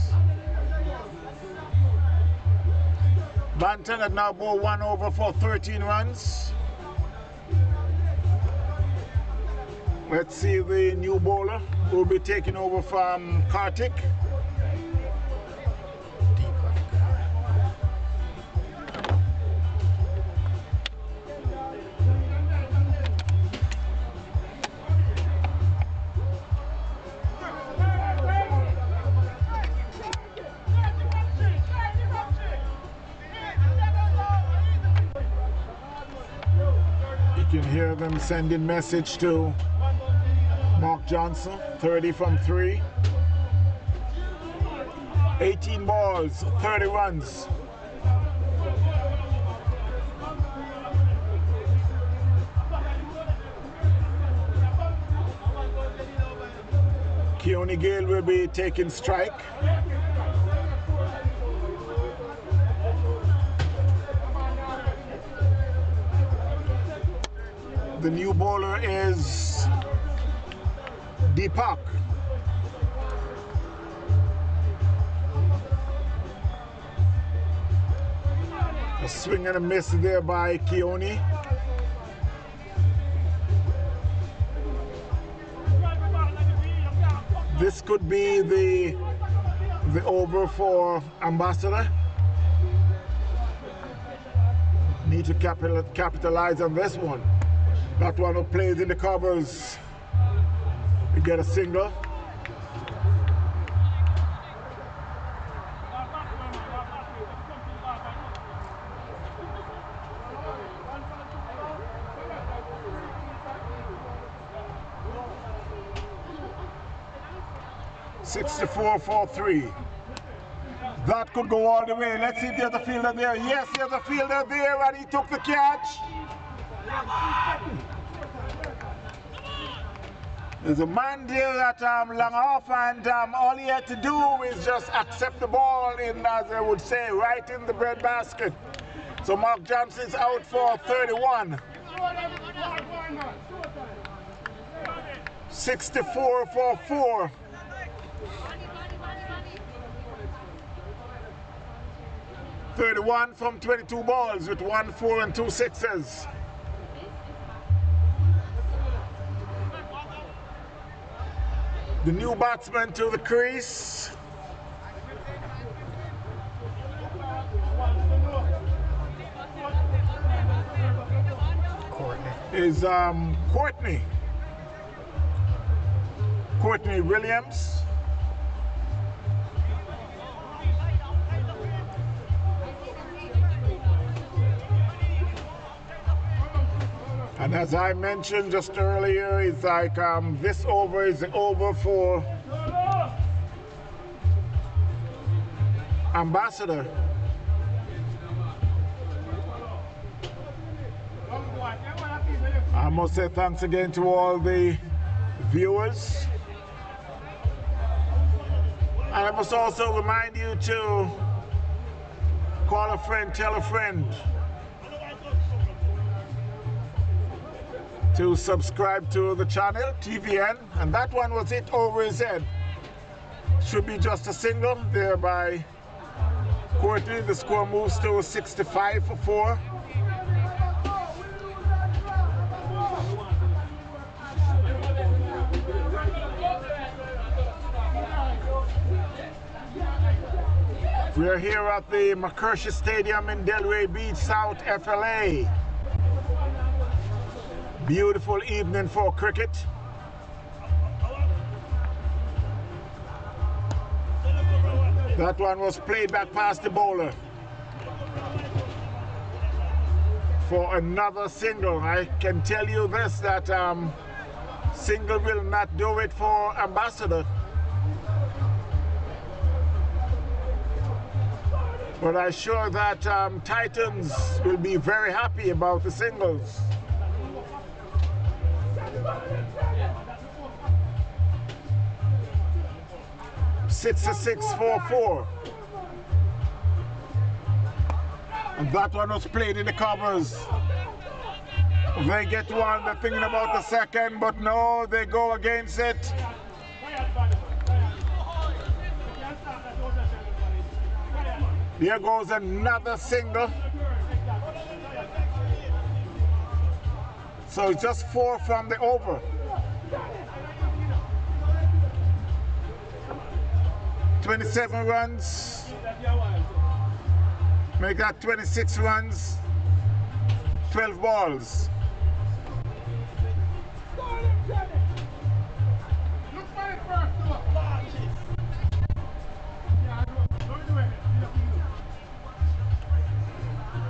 Banton had now bowled 1 over for 13 runs. Let's see the new bowler who will be taking over from Kartik. You can hear them sending message to Mark Johnson, 30 from 3. 18 balls, 30 runs. Keone Gale will be taking strike. The new bowler is Deepak. A swing and a miss there by Keone. This could be the over for Ambassador. Need to capitalize on this one. That one who plays in the covers. We get a single. (64-4-3). That could go all the way. Let's see if there's a fielder there. Yes, there's a fielder there, and he took the catch. There's a man there that long off, and all he had to do is just accept the ball in, as they would say, right in the bread basket. So Mark Johnson's out for 31. 64-4-4. (31 from 22 balls with 1 4 and 2 sixes). The new batsman to the crease is Courtney Williams. And as I mentioned just earlier, it's like this over is the over for Ambassador. I must say thanks again to all the viewers. And I must also remind you to call a friend, tell a friend, to subscribe to the channel, TVN, and that one was it over his head. Should be just a single there by Courtney. The score moves to 65-4. We're here at the McCurshey Stadium in Delray Beach, South FLA. Beautiful evening for cricket. That one was played back past the bowler for another single. I can tell you this, that single will not do it for Ambassador. But I'm sure that Titans will be very happy about the singles. It's a 6-4-4. And that one was played in the covers. They get one, they're thinking about the second, but no, they go against it. There goes another single. So it's just 4 from the over. 27 runs. Make that 26 runs. 12 balls.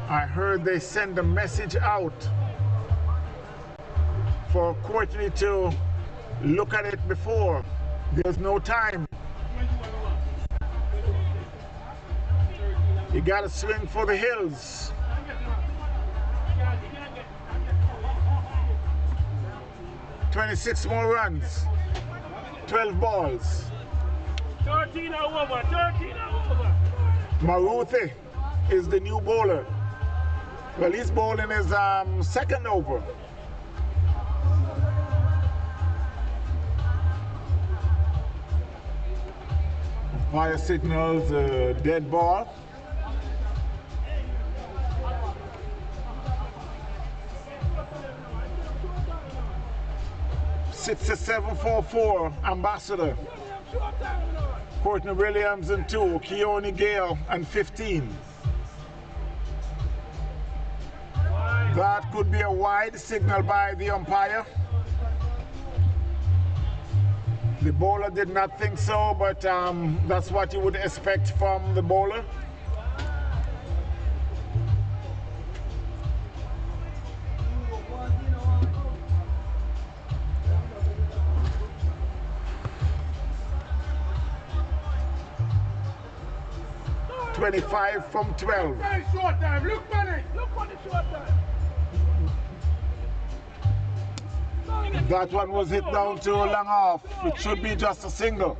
I heard they send a message out for Courtney to look at it before. There's no time. You gotta swing for the hills. (26 more runs). 12 balls. 13 over, 13 over. Maruthi is the new bowler. Well, he's bowling his second over. Fire signals a dead ball. It's a 7-4-4 Ambassador. Courtney Williams and 2, Keone Gale and 15. That could be a wide signal by the umpire. The bowler did not think so, but that's what you would expect from the bowler. $25 from 12. Short time, look on it, look on the short time. That one was hit down to long off. It should be just a single.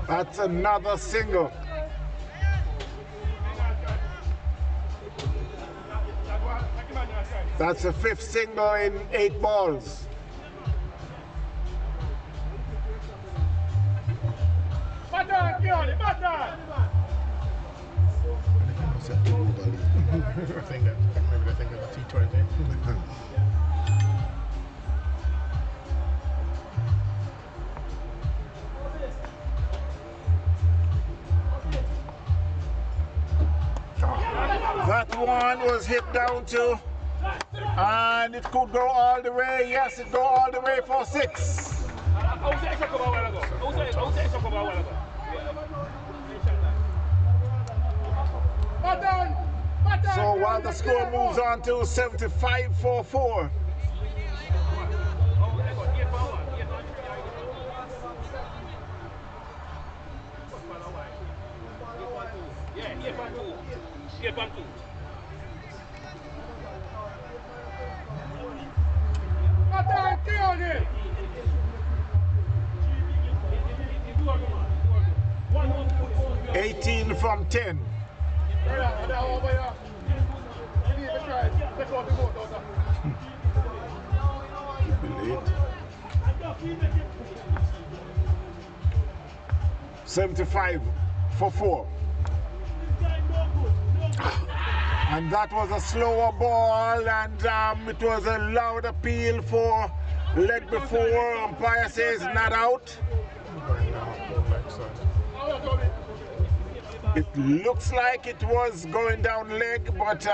That's another single. That's the 5th single in 8 balls. Baton, Keone, baton. I think that maybe they think of a T20. That one was hit down to, and it could go all the way. Yes, it go all the way for 6. So while the score moves on to 75-4-4. Baton, Keone. 18 from 10. Late. 75-4. And that was a slower ball, and it was a loud appeal for leg before. Umpire says not out. It looks like it was going down leg, but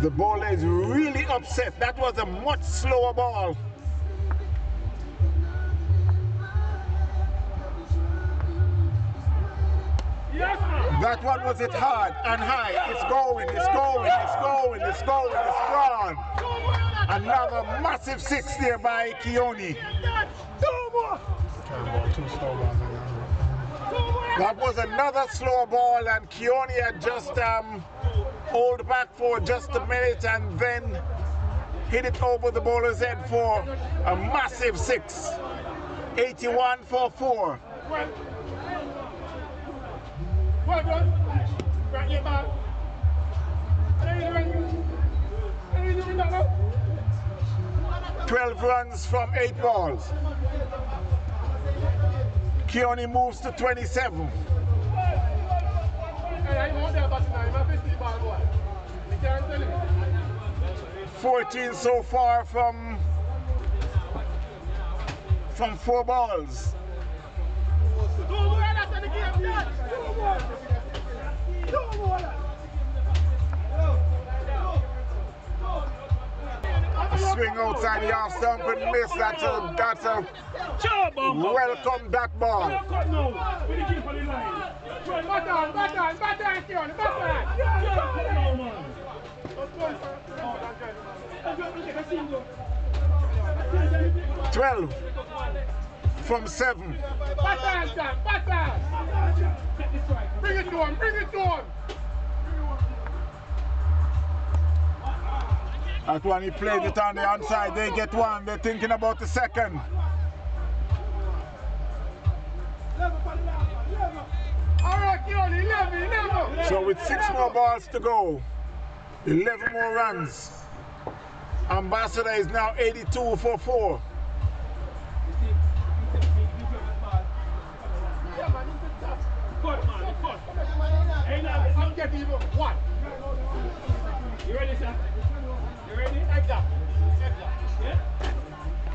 the bowler is really upset. That was a much slower ball. That one was hit hard and high. It's going, it's going, it's going, it's going, it's gone. Another massive 6 there by Keone. That was another slow ball, and Keone had just hold back for just a minute and then hit it over the bowler's head for a massive 6. 81-4. Well done. Right your back. 12 runs from 8 balls. Keone moves to 27. 14 so far from 4 balls. 2 more. A swing outside the off stump and miss. That's a welcome that ball. Baton. 12 from 7. Bring it to him, bring it to him. That one he played it on the outside. They get one. They're thinking about the second. So with 6 more balls to go, 11 more runs. Ambassador is now 82 for 4. I'm getting you one. You ready, sir? You ready? Exactly. Yeah?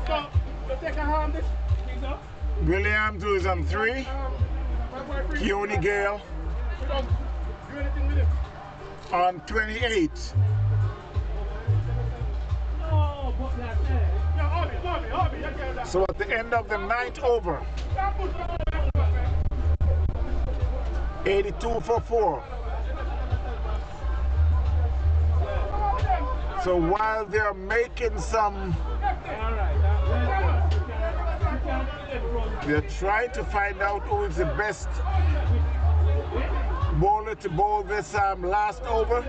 So, you take a hand this thing up. Williams is on 3. Keone Gale Do anything with it. on 28. No, but that's it. Yeah, So at the end of the 9th over, 82 for 4. So while they're making some, they're trying to find out who is the best bowler to bowl this last over.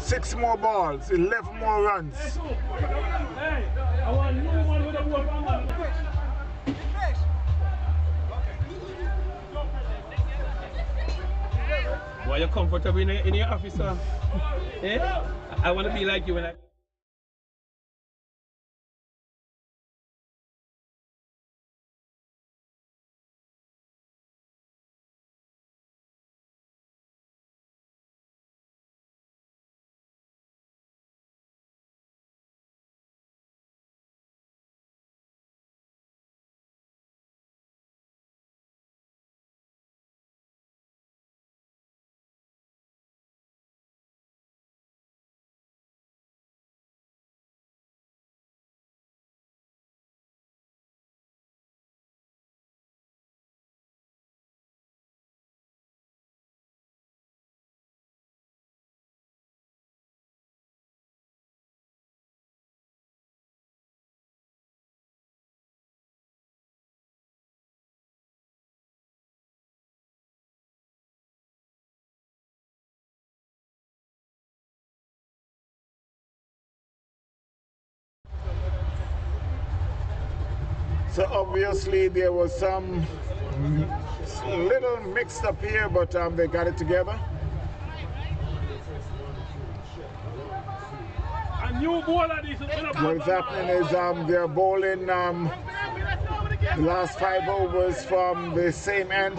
Six more balls, 11 more runs. Why you comfortable in your office, sir? Eh? I want to be like you when I... So obviously there was some little mixed up here, but they got it together. A new bowler this is What's happening is they're bowling the last 5 overs from the same end.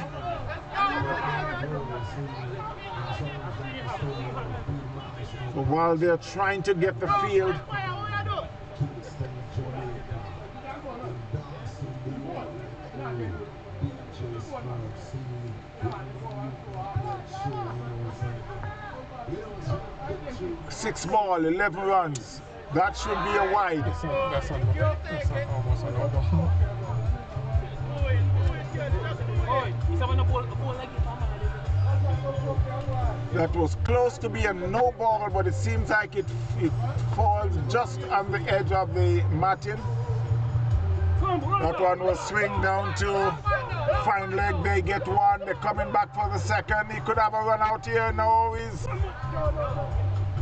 So while they're trying to get the field, six ball, 11 runs. That should be a wide. That's almost an over. That was close to be a no ball, but it seems like it falls just on the edge of the matting. That one was swing down to fine leg. They get one. They're coming back for the second. He could have a run out here. No, he's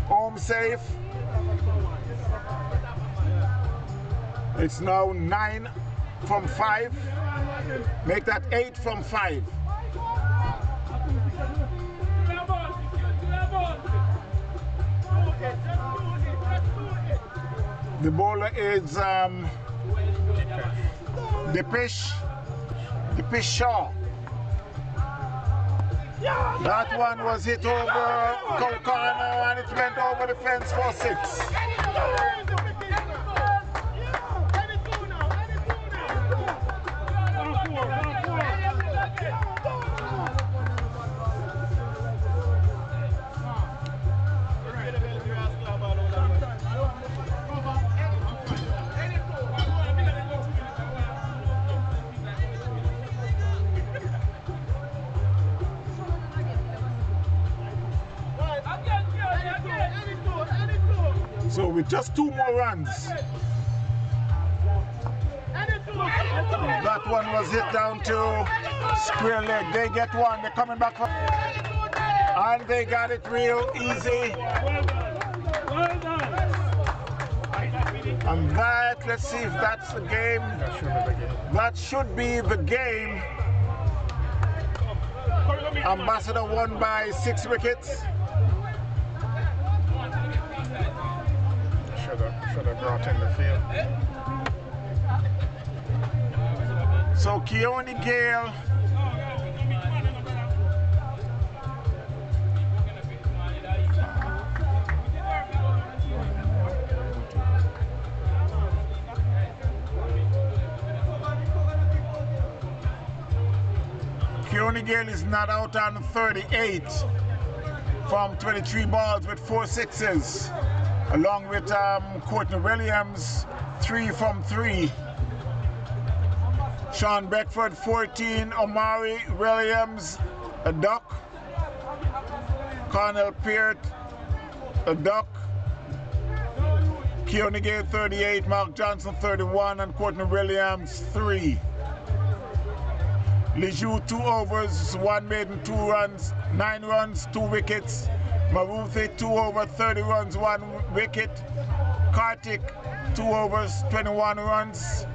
home safe. It's now 9 from 5. Make that 8 from 5. The bowler is Depeche Shaw. That one was hit over corner and it went over the fence for 6. So with just 2 more runs, That one was hit down to square leg. They get one. They're coming back for, and they got it real easy. Well done. And that, let's see if that's the game. That should be the game. Ambassador won by 6 wickets. Should have brought in the field. So Keone Gale is not out on 38 from 23 balls with 4 sixes, along with Courtney Williams 3 from 3. Sean Beckford 14, Omari Williams a duck, Cornell Peart a duck, Keone Gale 38, Mark Johnson 31, and Courtney Williams 3. Lejeune 2 overs, 1 maiden, 2 runs, 9 runs, 2 wickets. Maruthi 2 over, 30 runs, 1 wicket. Kartik 2 overs, 21 runs.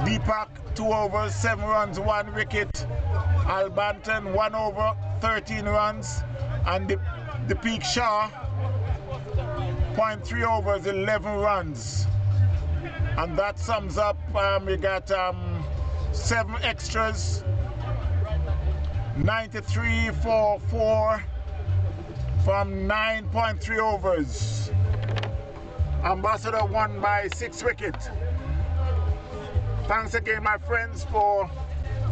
Deepak 2 overs, 7 runs, 1 wicket. Al Banton 1 over, 13 runs. And the Peak Shah 0.3 overs, 11 runs. And that sums up, we got 7 extras, 93 for 4 from 9.3 overs. Ambassador won by 6 wickets. Thanks again, my friends, for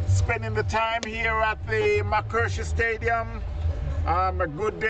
spending the time here at the McCurshey Stadium. A good day.